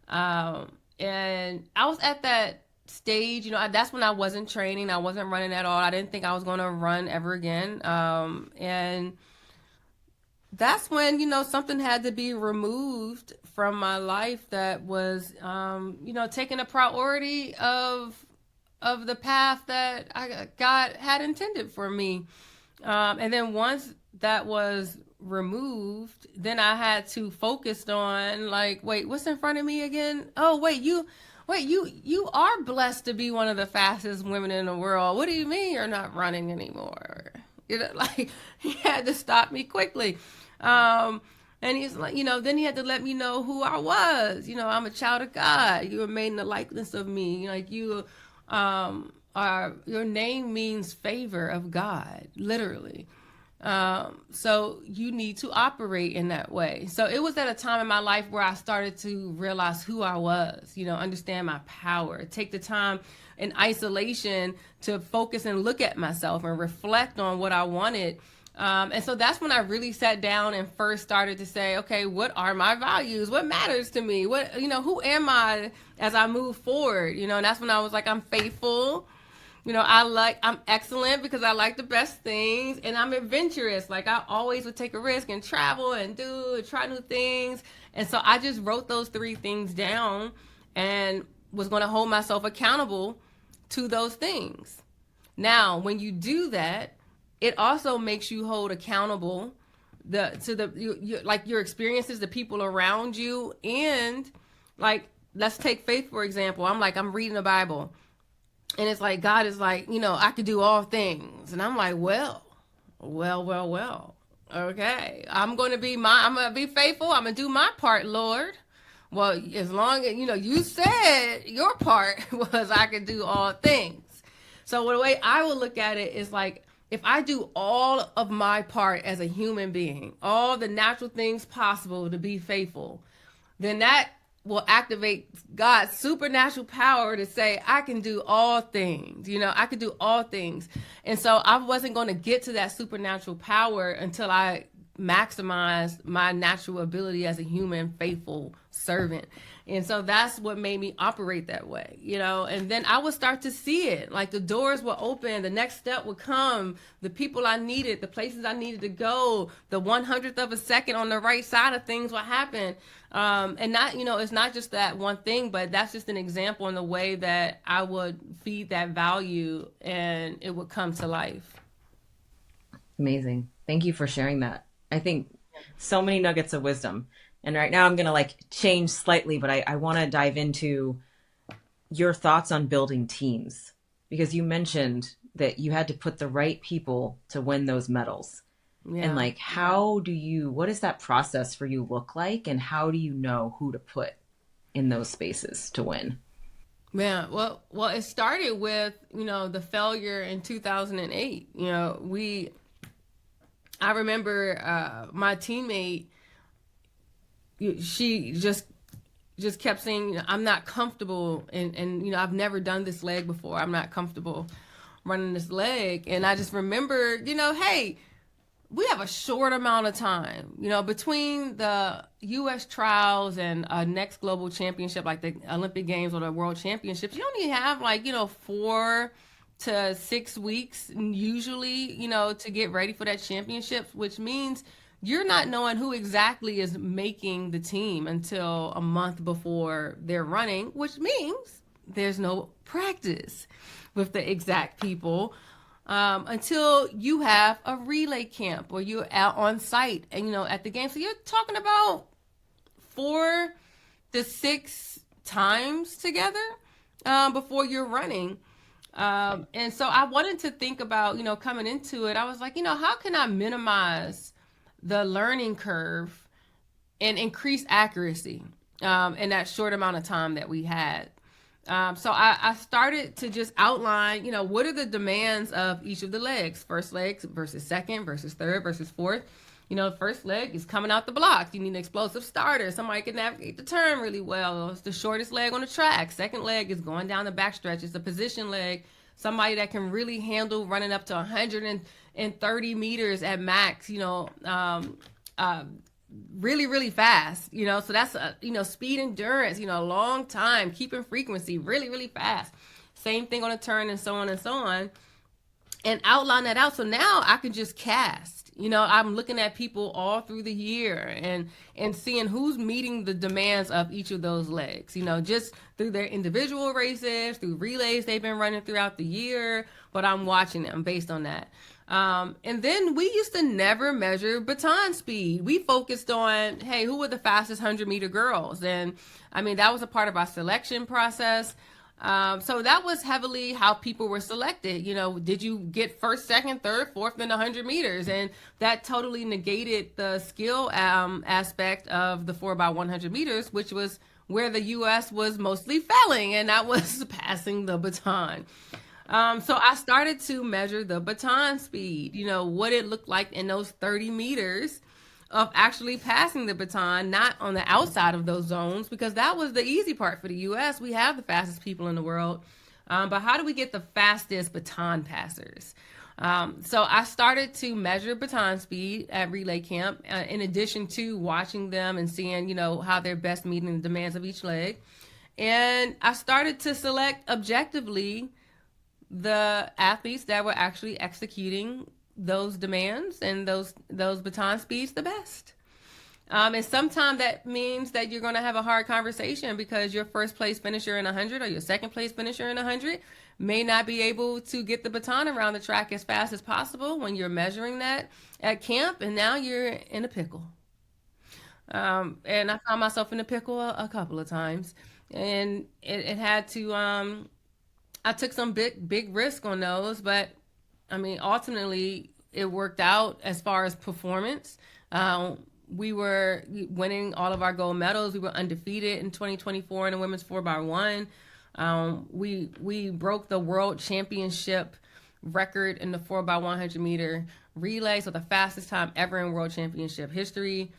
And I was at that stage, that's when I wasn't training, I wasn't running at all. I didn't think I was going to run ever again. And that's when, something had to be removed from my life that was, taking a priority of the path that God had intended for me. And then once that was removed, then I had to focus on like, wait, what's in front of me again? Oh, wait, you are blessed to be one of the fastest women in the world. What do you mean you're not running anymore? Like he had to stop me quickly. And he's like, then he had to let me know who I was. I'm a child of God. You were made in the likeness of me. Like you, your name means favor of God, literally. So you need to operate in that way. So it was at a time in my life where I started to realize who I was, understand my power, take the time in isolation to focus and look at myself and reflect on what I wanted. And so that's when I really sat down and first started to say, okay, what are my values? What matters to me? What, who am I as I move forward? And that's when I was like, I'm faithful. I'm excellent because I like the best things, and I'm adventurous. Like I always would take a risk and travel and try new things. And so I just wrote those 3 things down and was going to hold myself accountable to those things. Now, when you do that, it also makes you hold accountable your experiences, the people around you, and like, let's take faith, for example. I'm reading the Bible. And it's like, God is like, I could do all things. And I'm like, well. Okay. I'm going to be faithful. I'm going to do my part, Lord. Well, as long as, you said your part was I could do all things. So the way I would look at it is like, if I do all of my part as a human being, all the natural things possible to be faithful, then that will activate God's supernatural power to say, I can do all things. I could do all things. And so I wasn't going to get to that supernatural power until I maximized my natural ability as a human, faithful servant. And so that's what made me operate that way, and then I would start to see it. Like the doors would open, the next step would come, the people I needed, the places I needed to go, the 100th of a second on the right side of things would happen. And not, it's not just that one thing, but that's just an example in the way that I would feed that value and it would come to life. Amazing. Thank you for sharing that. I think so many nuggets of wisdom. And right now I'm going to change slightly, but I want to dive into your thoughts on building teams, because you mentioned that you had to put the right people to win those medals. Yeah. And what does that process for you look like? And how do you know who to put in those spaces to win? Man, well, it started with, the failure in 2008. I remember my teammate, she just kept saying, I'm not comfortable, and I've never done this leg before. I'm not comfortable running this leg. And I just remember, hey, we have a short amount of time, between the U.S. trials and next global championship, like the Olympic Games or the World Championships. You only have 4 to 6 weeks usually, to get ready for that championship, which means you're not knowing who exactly is making the team until a month before they're running, which means there's no practice with the exact people until you have a relay camp or you're out on site and at the game. So you're talking about 4 to 6 times together before you're running. And so I wanted to think about, coming into it, I was like, how can I minimize the learning curve and increase accuracy in that short amount of time that we had. So I started to just outline, what are the demands of each of the legs? First leg versus second versus third versus fourth. First leg is coming out the blocks. You need an explosive starter. Somebody can navigate the turn really well. It's the shortest leg on the track. Second leg is going down the backstretch. It's a position leg. Somebody that can really handle running up to 130 meters at max, really, really fast, so that's, speed endurance, long time, keeping frequency, really, really fast. Same thing on a turn and so on and so on. And outline that out. So now I can just cast, I'm looking at people all through the year and seeing who's meeting the demands of each of those legs, just through their individual races, through relays they've been running throughout the year, but I'm watching them based on that. And then we used to never measure baton speed. We focused on, hey, who were the fastest 100-meter girls? And that was a part of our selection process. So that was heavily how people were selected. Did you get first, second, third, fourth in 100 meters? And that totally negated the skill aspect of the 4x100 meters, which was where the U.S. was mostly failing, and that was passing the baton. So I started to measure the baton speed, what it looked like in those 30 meters of actually passing the baton, not on the outside of those zones, because that was the easy part for the U.S. We have the fastest people in the world. But how do we get the fastest baton passers? So I started to measure baton speed at relay camp, in addition to watching them and seeing, how they're best meeting the demands of each leg. And I started to select objectively the athletes that were actually executing those demands and those baton speeds the best. And sometimes that means that you're going to have a hard conversation because your first place finisher in 100 or your second place finisher in 100 may not be able to get the baton around the track as fast as possible when you're measuring that at camp, and now you're in a pickle. And I found myself in a pickle a couple of times, and it had to I took some big risk on those, but ultimately it worked out as far as performance. We were winning all of our gold medals. We were undefeated in 2024 in the women's 4x1. We broke the world championship record in the 4x100 meter relay, so the fastest time ever in world championship history.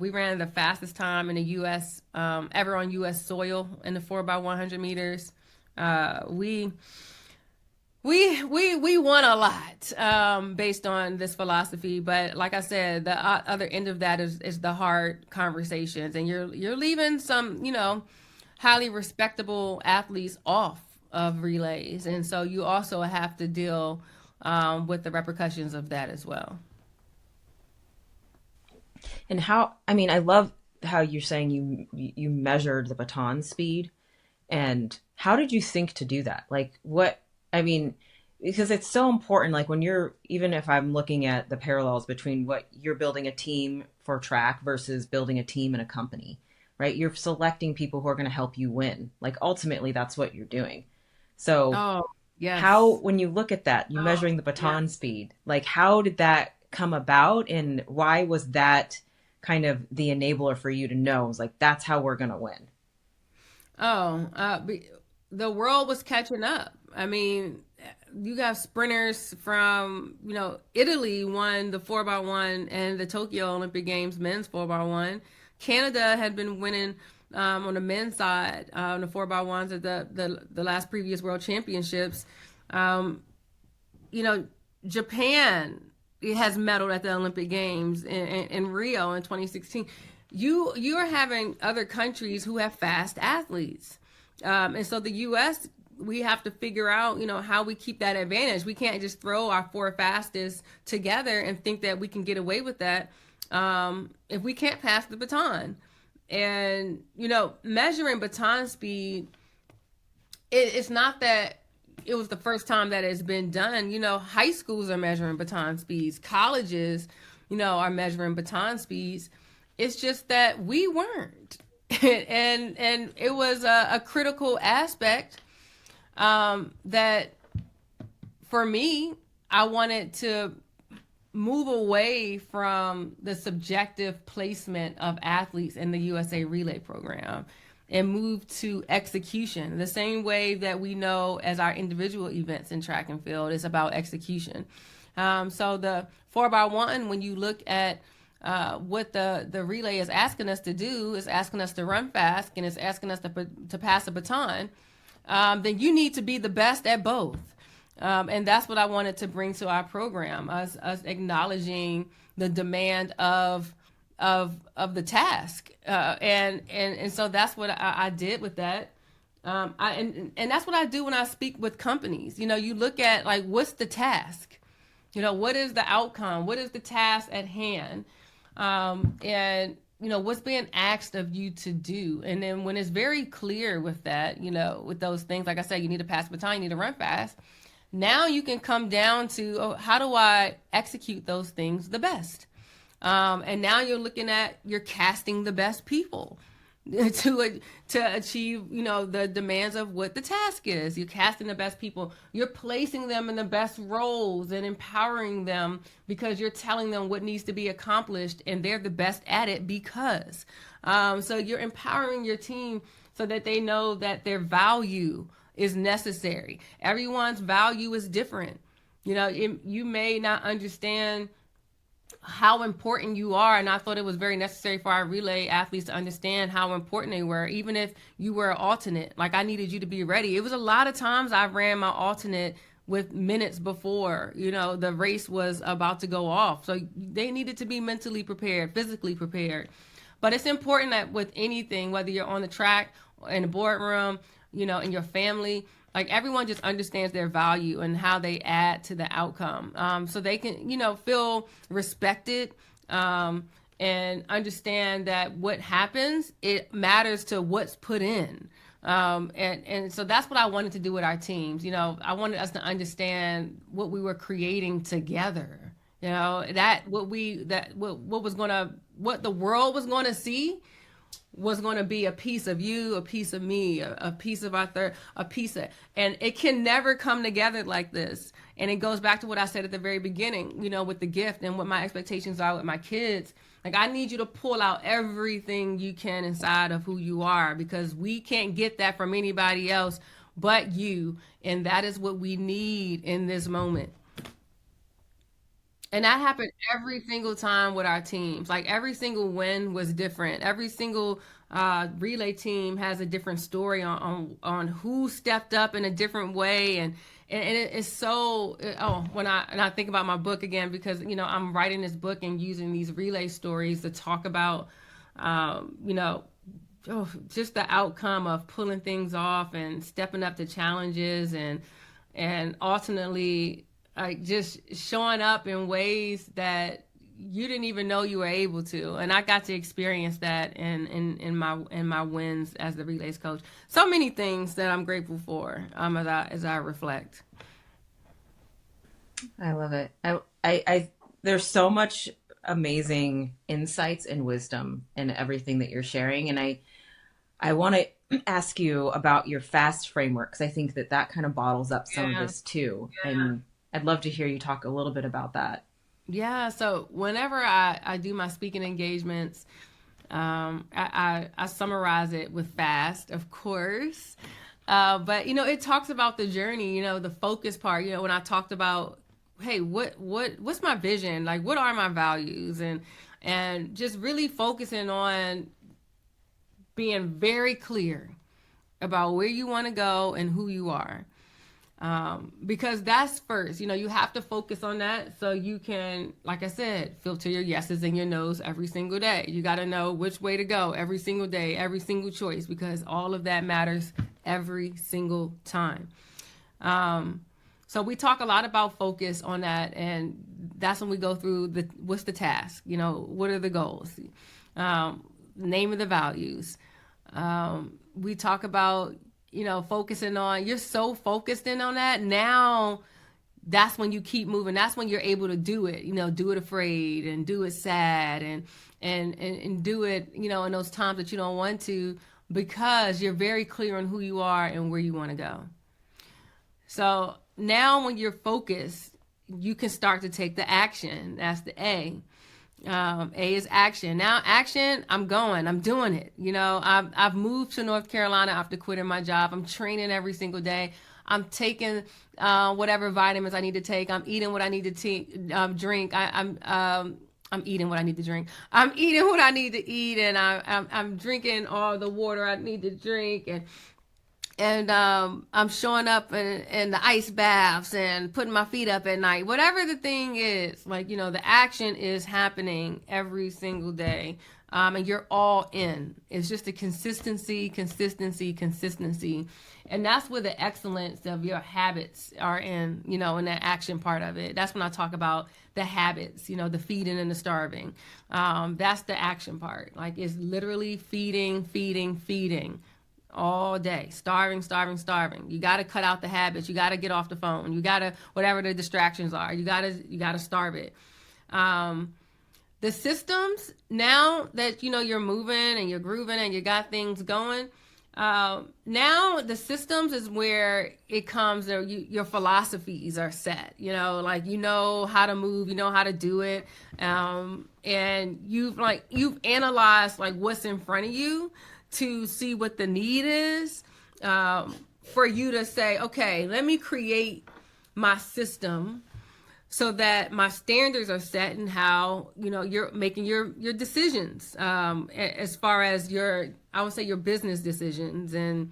We ran the fastest time in the U.S. Ever on U.S. soil in the 4x100 meters. We won a lot based on this philosophy, but like I said, the other end of that is the hard conversations, and you're leaving some highly respectable athletes off of relays, and so you also have to deal with the repercussions of that as well. And I love how you're saying you measured the baton speed. And how did you think to do that? Because it's so important, like even if I'm looking at the parallels between what you're building a team for track versus building a team in a company, right? You're selecting people who are going to help you win. Like ultimately that's what you're doing. So yes. When you look at that, you're measuring the baton speed, like how did that come about, and why was that kind of the enabler for you to know, it was like, that's how we're going to win? the world was catching up. I mean, you got sprinters from, Italy won the 4x1 and the Tokyo Olympic Games men's 4x1. Canada had been winning on the men's side on the 4x1s at the last previous world championships. You know, Japan has medaled at the Olympic Games in Rio in 2016. You are having other countries who have fast athletes. And so the U.S., we have to figure out, how we keep that advantage. We can't just throw our four fastest together and think that we can get away with that if we can't pass the baton. And, measuring baton speed, it's not that it was the first time that it's been done. High schools are measuring baton speeds. Colleges, are measuring baton speeds. It's just that we weren't. and it was a critical aspect that for me, I wanted to move away from the subjective placement of athletes in the USA Relay program and move to execution. The same way that we know as our individual events in track and field is about execution. So the 4x1, when you look at what the relay is asking us to do, is asking us to run fast and it's asking us to pass a baton, then you need to be the best at both. And that's what I wanted to bring to our program, us acknowledging the demand of the task. And so that's what I did with that. And that's what I do when I speak with companies. You look at like, what's the task? What is the outcome? What is the task at hand? And what's being asked of you to do. And then when it's very clear with that, with those things, like I said, you need to pass the baton, you need to run fast. Now you can come down to, how do I execute those things the best? And now you're casting the best people to achieve, the demands of what the task is. You're casting the best people. You're placing them in the best roles and empowering them because you're telling them what needs to be accomplished and they're the best at it because. So you're empowering your team so that they know that their value is necessary. Everyone's value is different. You may not understand how important you are, and I thought it was very necessary for our relay athletes to understand how important they were, even if you were an alternate. Like, I needed you to be ready. It was a lot of times I ran my alternate with minutes before the race was about to go off, so they needed to be mentally prepared, physically prepared. But it's important that with anything, whether you're on the track, in the boardroom, in your family, like, everyone just understands their value and how they add to the outcome. So they can, feel respected and understand that what happens, it matters to what's put in. And so that's what I wanted to do with our teams. I wanted us to understand what we were creating together. That what the world was gonna see was going to be a piece of you, a piece of me, a piece of and it can never come together like this. And it goes back to what I said at the very beginning, with the gift and what my expectations are with my kids. Like, I need you to pull out everything you can inside of who you are, because we can't get that from anybody else but you. And that is what we need in this moment. And that happened every single time with our teams. Like, every single win was different. Every single relay team has a different story on who stepped up in a different way. And it's so, when I think about my book again, because, I'm writing this book and using these relay stories to talk about, just the outcome of pulling things off and stepping up to challenges and ultimately, like, just showing up in ways that you didn't even know you were able to. And I got to experience that in my wins as the relays coach. So many things that I'm grateful for as I reflect. I love it. I there's so much amazing insights and wisdom in everything that you're sharing. And I want to ask you about your FAST framework, because I think that kind of bottles up some of this too. Yeah. And I'd love to hear you talk a little bit about that. Yeah. So whenever I do my speaking engagements, I summarize it with FAST, of course. But it talks about the journey, the focus part. When I talked about, hey, what's my vision? Like, what are my values? And just really focusing on being very clear about where you want to go and who you are. Because that's first, you have to focus on that so you can, like I said, filter your yeses and your nos every single day. You got to know which way to go every single day, every single choice, because all of that matters every single time. So we talk a lot about focus on that, and that's when we go through what's the task, what are the goals, name of the values. We talk about, focusing on, you're so focused in on that. Now that's when you keep moving. That's when you're able to do it, do it afraid and do it sad and do it, in those times that you don't want to, because you're very clear on who you are and where you want to go. So now when you're focused, you can start to take the action. That's the A. A is action. Now action, I'm doing it. I've moved to North Carolina after quitting my job. I'm training every single day. I'm taking whatever vitamins I need to take. I'm eating what I need to drink. I'm eating what I need to drink. I'm eating what I need to eat, and I'm drinking all the water I need to drink, and I'm showing up in the ice baths and putting my feet up at night. Whatever the thing is, the action is happening every single day. And you're all in. It's just a consistency. And that's where the excellence of your habits are in, in that action part of it. That's when I talk about the habits, the feeding and the starving. That's the action part. It's literally feeding all day. Starving. You got to cut out the habits. You got to get off the phone. You got to, whatever the distractions are, you got to starve it. The systems, now that, you're moving and you're grooving and you got things going, now the systems is where it comes, your philosophies are set, how to move, how to do it. And you've analyzed what's in front of you to see what the need is, for you to say, okay, let me create my system so that my standards are set in how, you're making your decisions, as far as your business decisions. And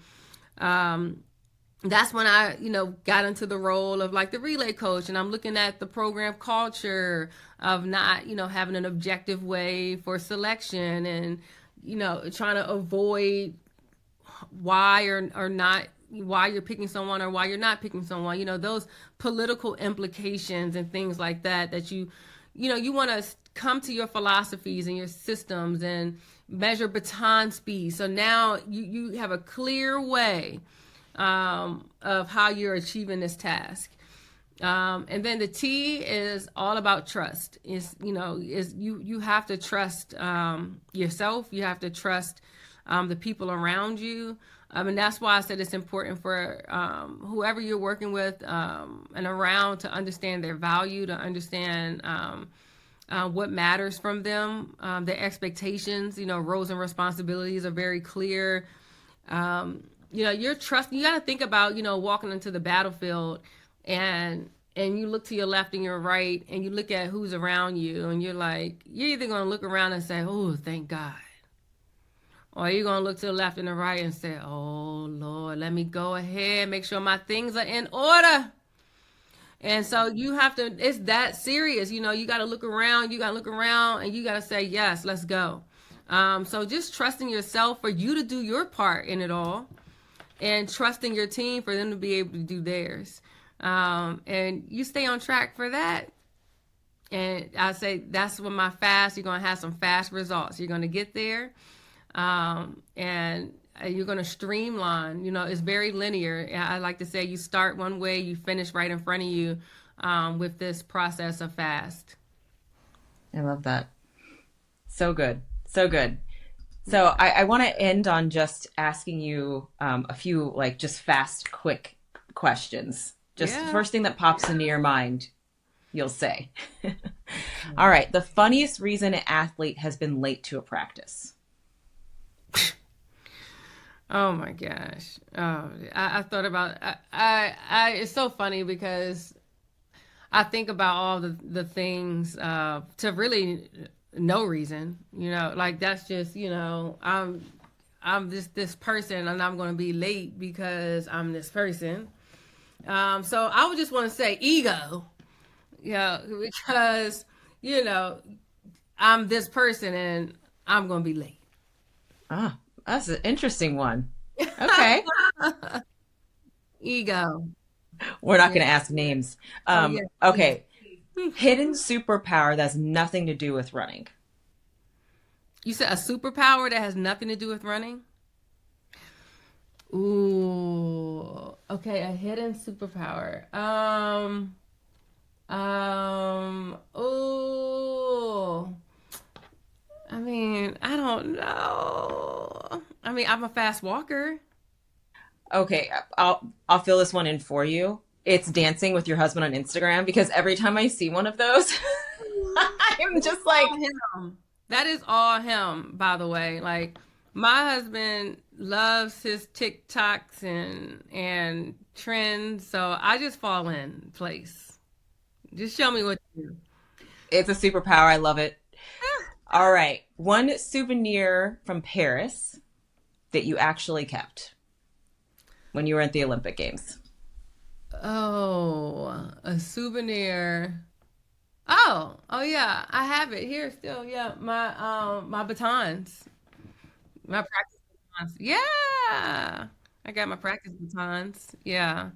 that's when I, got into the role of the relay coach, and I'm looking at the program culture of not, having an objective way for selection, and, trying to avoid why or not, why you're picking someone or why you're not picking someone, those political implications and things like that you want to come to your philosophies and your systems and measure baton speed. So now you have a clear way of how you're achieving this task. And then the T is all about trust. You have to trust yourself. You have to trust the people around you. And that's why I said it's important for whoever you're working with and around to understand their value, to understand what matters from them, their expectations. Roles and responsibilities are very clear. Your trust. You got to think about walking into the battlefield, and you look to your left and your right, and you look at who's around you, and you're either going to look around and say, "Oh, thank God." Or you're going to look to the left and the right and say, oh, Lord, let me go ahead, make sure my things are in order. And so you have to, it's that serious. You got to look around, and you got to say, yes, let's go. So just trusting yourself for you to do your part in it all, and trusting your team for them to be able to do theirs. And you stay on track for that. And I say that's when you're going to have some fast results. You're going to get there. And you're going to streamline, it's very linear. I like to say you start one way, you finish right in front of you, with this process of fast. I love that. So good. So I want to end on just asking you a few just fast, quick questions. Just the first thing that pops into your mind, you'll say. All right. The funniest reason an athlete has been late to a practice. Oh my gosh. Oh, I thought about it's so funny because I think about all the things to really no reason, like that's just, I'm just this person and I'm going to be late because I'm this person. So I would just want to say ego, because, you know, I'm this person and I'm going to be late. Ah, that's an interesting one. Okay. Ego. We're not Yeah. going to ask names. Oh, yeah. Please. Okay. Hidden superpower that's nothing to do with running. You said a superpower that has nothing to do with running? Ooh. Okay, a hidden superpower. Ooh. I mean, I don't know. I mean, I'm a fast walker. Okay, I'll fill this one in for you. It's dancing with your husband on Instagram because every time I see one of those, I'm just like, All him. That is all him, by the way. Like my husband loves his TikToks and trends, so I just fall in place. Just show me what to do. it's a superpower. I love it. All right. One souvenir from Paris that you actually kept when you were at the Olympic Games. Oh, a souvenir. Oh yeah, I have it here still. Yeah, my batons, my practice batons. Yeah, I got my practice batons. Yeah.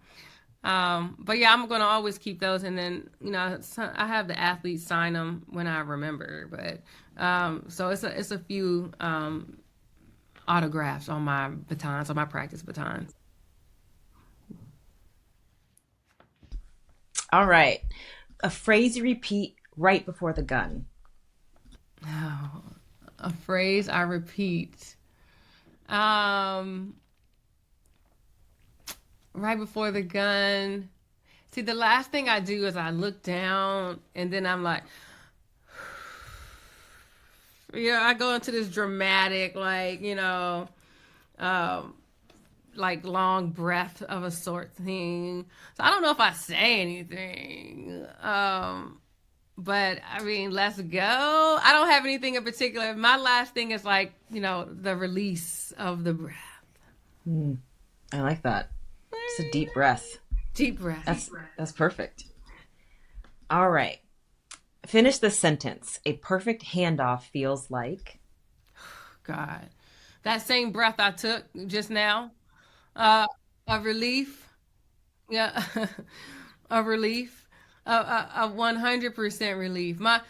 But yeah, I'm gonna always keep those, and then I have the athletes sign them when I remember. But so it's a few autographs on my batons, on my practice batons. All right. A phrase you repeat right before the gun. Oh, a phrase I repeat. Um, right before the gun. See, the last thing I do is I look down and then I'm like, I go into this dramatic, like, um, like long breath of a sort thing. So I don't know if I say anything. But I mean, let's go. I don't have anything in particular. My last thing is like, the release of the breath. Hmm, I like that. Just a deep breath. Deep breath. That's perfect. All right. Finish the sentence. A perfect handoff feels like. God. That same breath I took just now, uh, a relief. Yeah. A relief. A 100% relief. My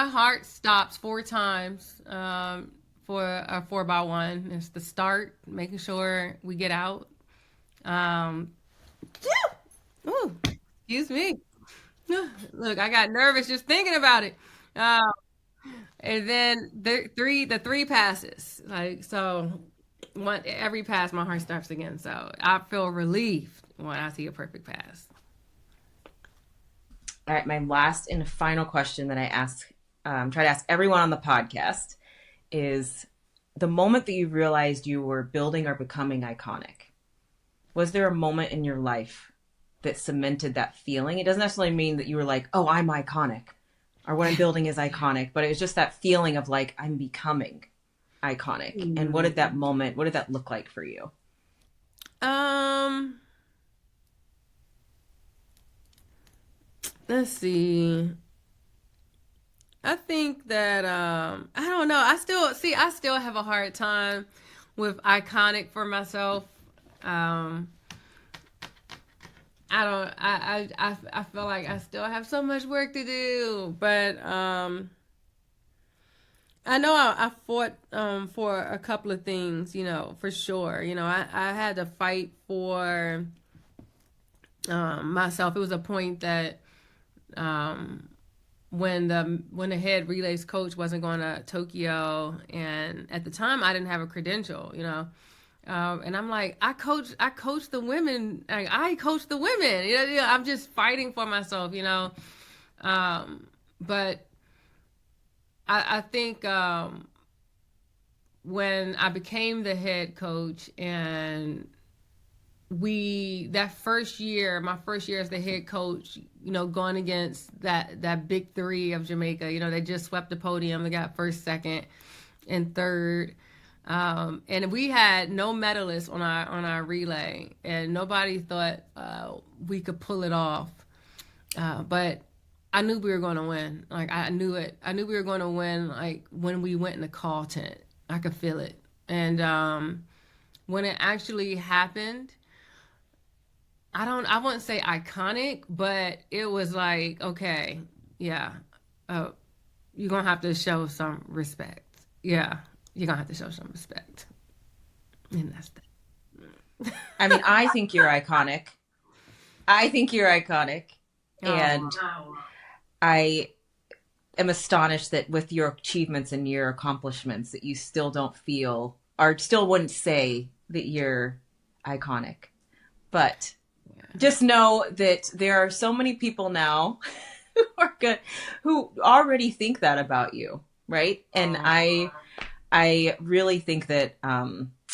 heart stops 4 times for a 4x1. It's the start, making sure we get out. Um, ooh, excuse me. Look, I got nervous just thinking about it. Uh, and then the three passes. Like so, every pass, my heart starts again. So I feel relieved when I see a perfect pass. All right. My last and final question that I try to ask everyone on the podcast is the moment that you realized you were building or becoming iconic. Was there a moment in your life that cemented that feeling? It doesn't necessarily mean that you were like, oh, I'm iconic or what I'm building is iconic, but it was just that feeling of like, I'm becoming iconic. And what did that look like for you? Um, let's see. I think that I don't know. I still have a hard time with iconic for myself. Um, I don't. I feel like I still have so much work to do, but I know I fought for a couple of things, for sure. I had to fight for myself. It was a point that um, when the head relays coach wasn't going to Tokyo, and at the time I didn't have a credential. And I'm like, I coach the women. I coach the women. I'm just fighting for myself. But I think when I became the head coach, and that first year, my first year as the head coach, going against that big three of Jamaica, they just swept the podium. They got first, second, and third. And we had no medalists on our relay, and nobody thought we could pull it off. But I knew we were going to win. Like, I knew it. I knew we were going to win. Like, when we went in the call tent, I could feel it. And when it actually happened, I wouldn't say iconic, but it was like, okay, yeah, you're going to have to show some respect. Yeah, you're going to have to show some respect. And that's that. I mean, I think you're iconic. And I am astonished that with your achievements and your accomplishments that you still don't feel, or still wouldn't say that you're iconic. But just know that there are so many people now who are good, who already think that about you, right? And I really think that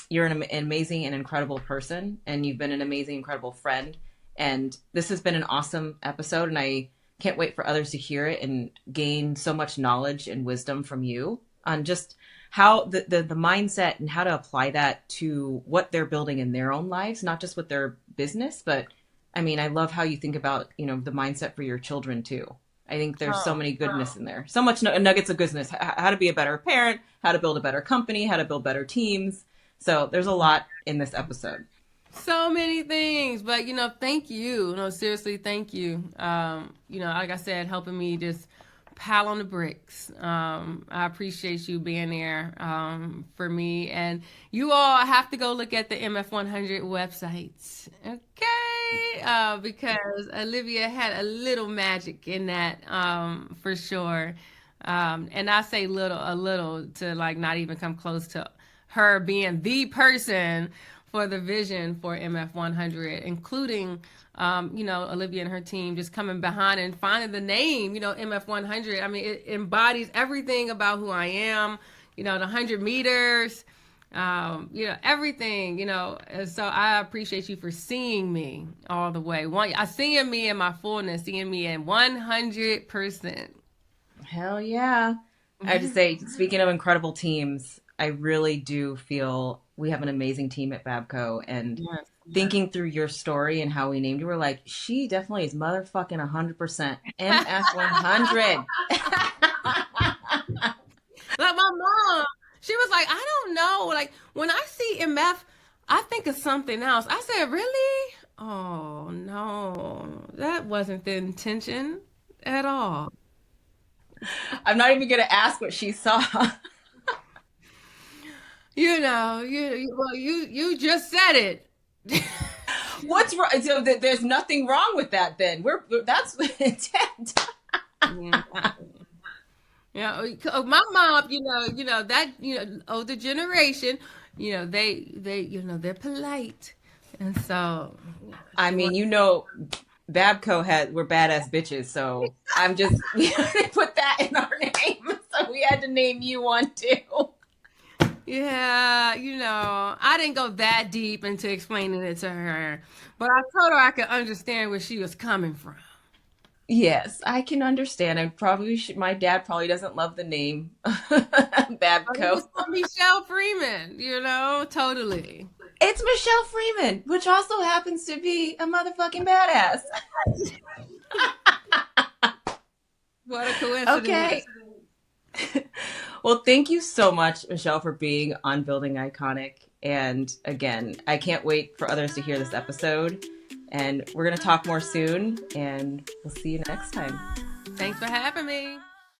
you're an amazing and incredible person, and you've been an amazing, incredible friend. And this has been an awesome episode, and I can't wait for others to hear it and gain so much knowledge and wisdom from you on just how the mindset and how to apply that to what they're building in their own lives, not just with their business, but I mean, I love how you think about, the mindset for your children too. I think there's so many goodness in there. So much nuggets of goodness, how to be a better parent, how to build a better company, how to build better teams. So there's a lot in this episode. So many things, but thank you. No, seriously, thank you. Like I said, helping me just pile on the bricks. I appreciate you being there for me, and you all have to go look at the MF100 websites, okay? Because Olivia had a little magic in that, for sure. And I say a little to like not even come close to her being the person for the vision for MF100, including, Olivia and her team just coming behind and finding the name, MF100. I mean, it embodies everything about who I am, the 100 meters, everything, And so I appreciate you for seeing me all the way. Seeing me in my fullness, seeing me in 100%. Hell yeah. I have to say, speaking of incredible teams, I really do feel we have an amazing team at Babco, and thinking through your story and how we named you, we're like, she definitely is motherfucking 100% MF100. Like my mom, she was like, I don't know. Like when I see MF, I think of something else. I said, really? Oh no, that wasn't the intention at all. I'm not even going to ask what she saw. You just said it. What's wrong? So there's nothing wrong with that. Then that's intent. My mom, that older generation, they're polite, and so. I mean, Babco we're badass bitches, so I'm just put that in our name. So we had to name you one too. Yeah, I didn't go that deep into explaining it to her, but I told her I could understand where she was coming from. Yes, I can understand. I probably should. My dad probably doesn't love the name Babco. It's Mechelle Freeman, totally. It's Mechelle Freeman, which also happens to be a motherfucking badass. What a coincidence. Okay. Well, thank you so much, Mechelle, for being on Building Iconic. And again, I can't wait for others to hear this episode. And we're going to talk more soon, and we'll see you next time. Thanks for having me.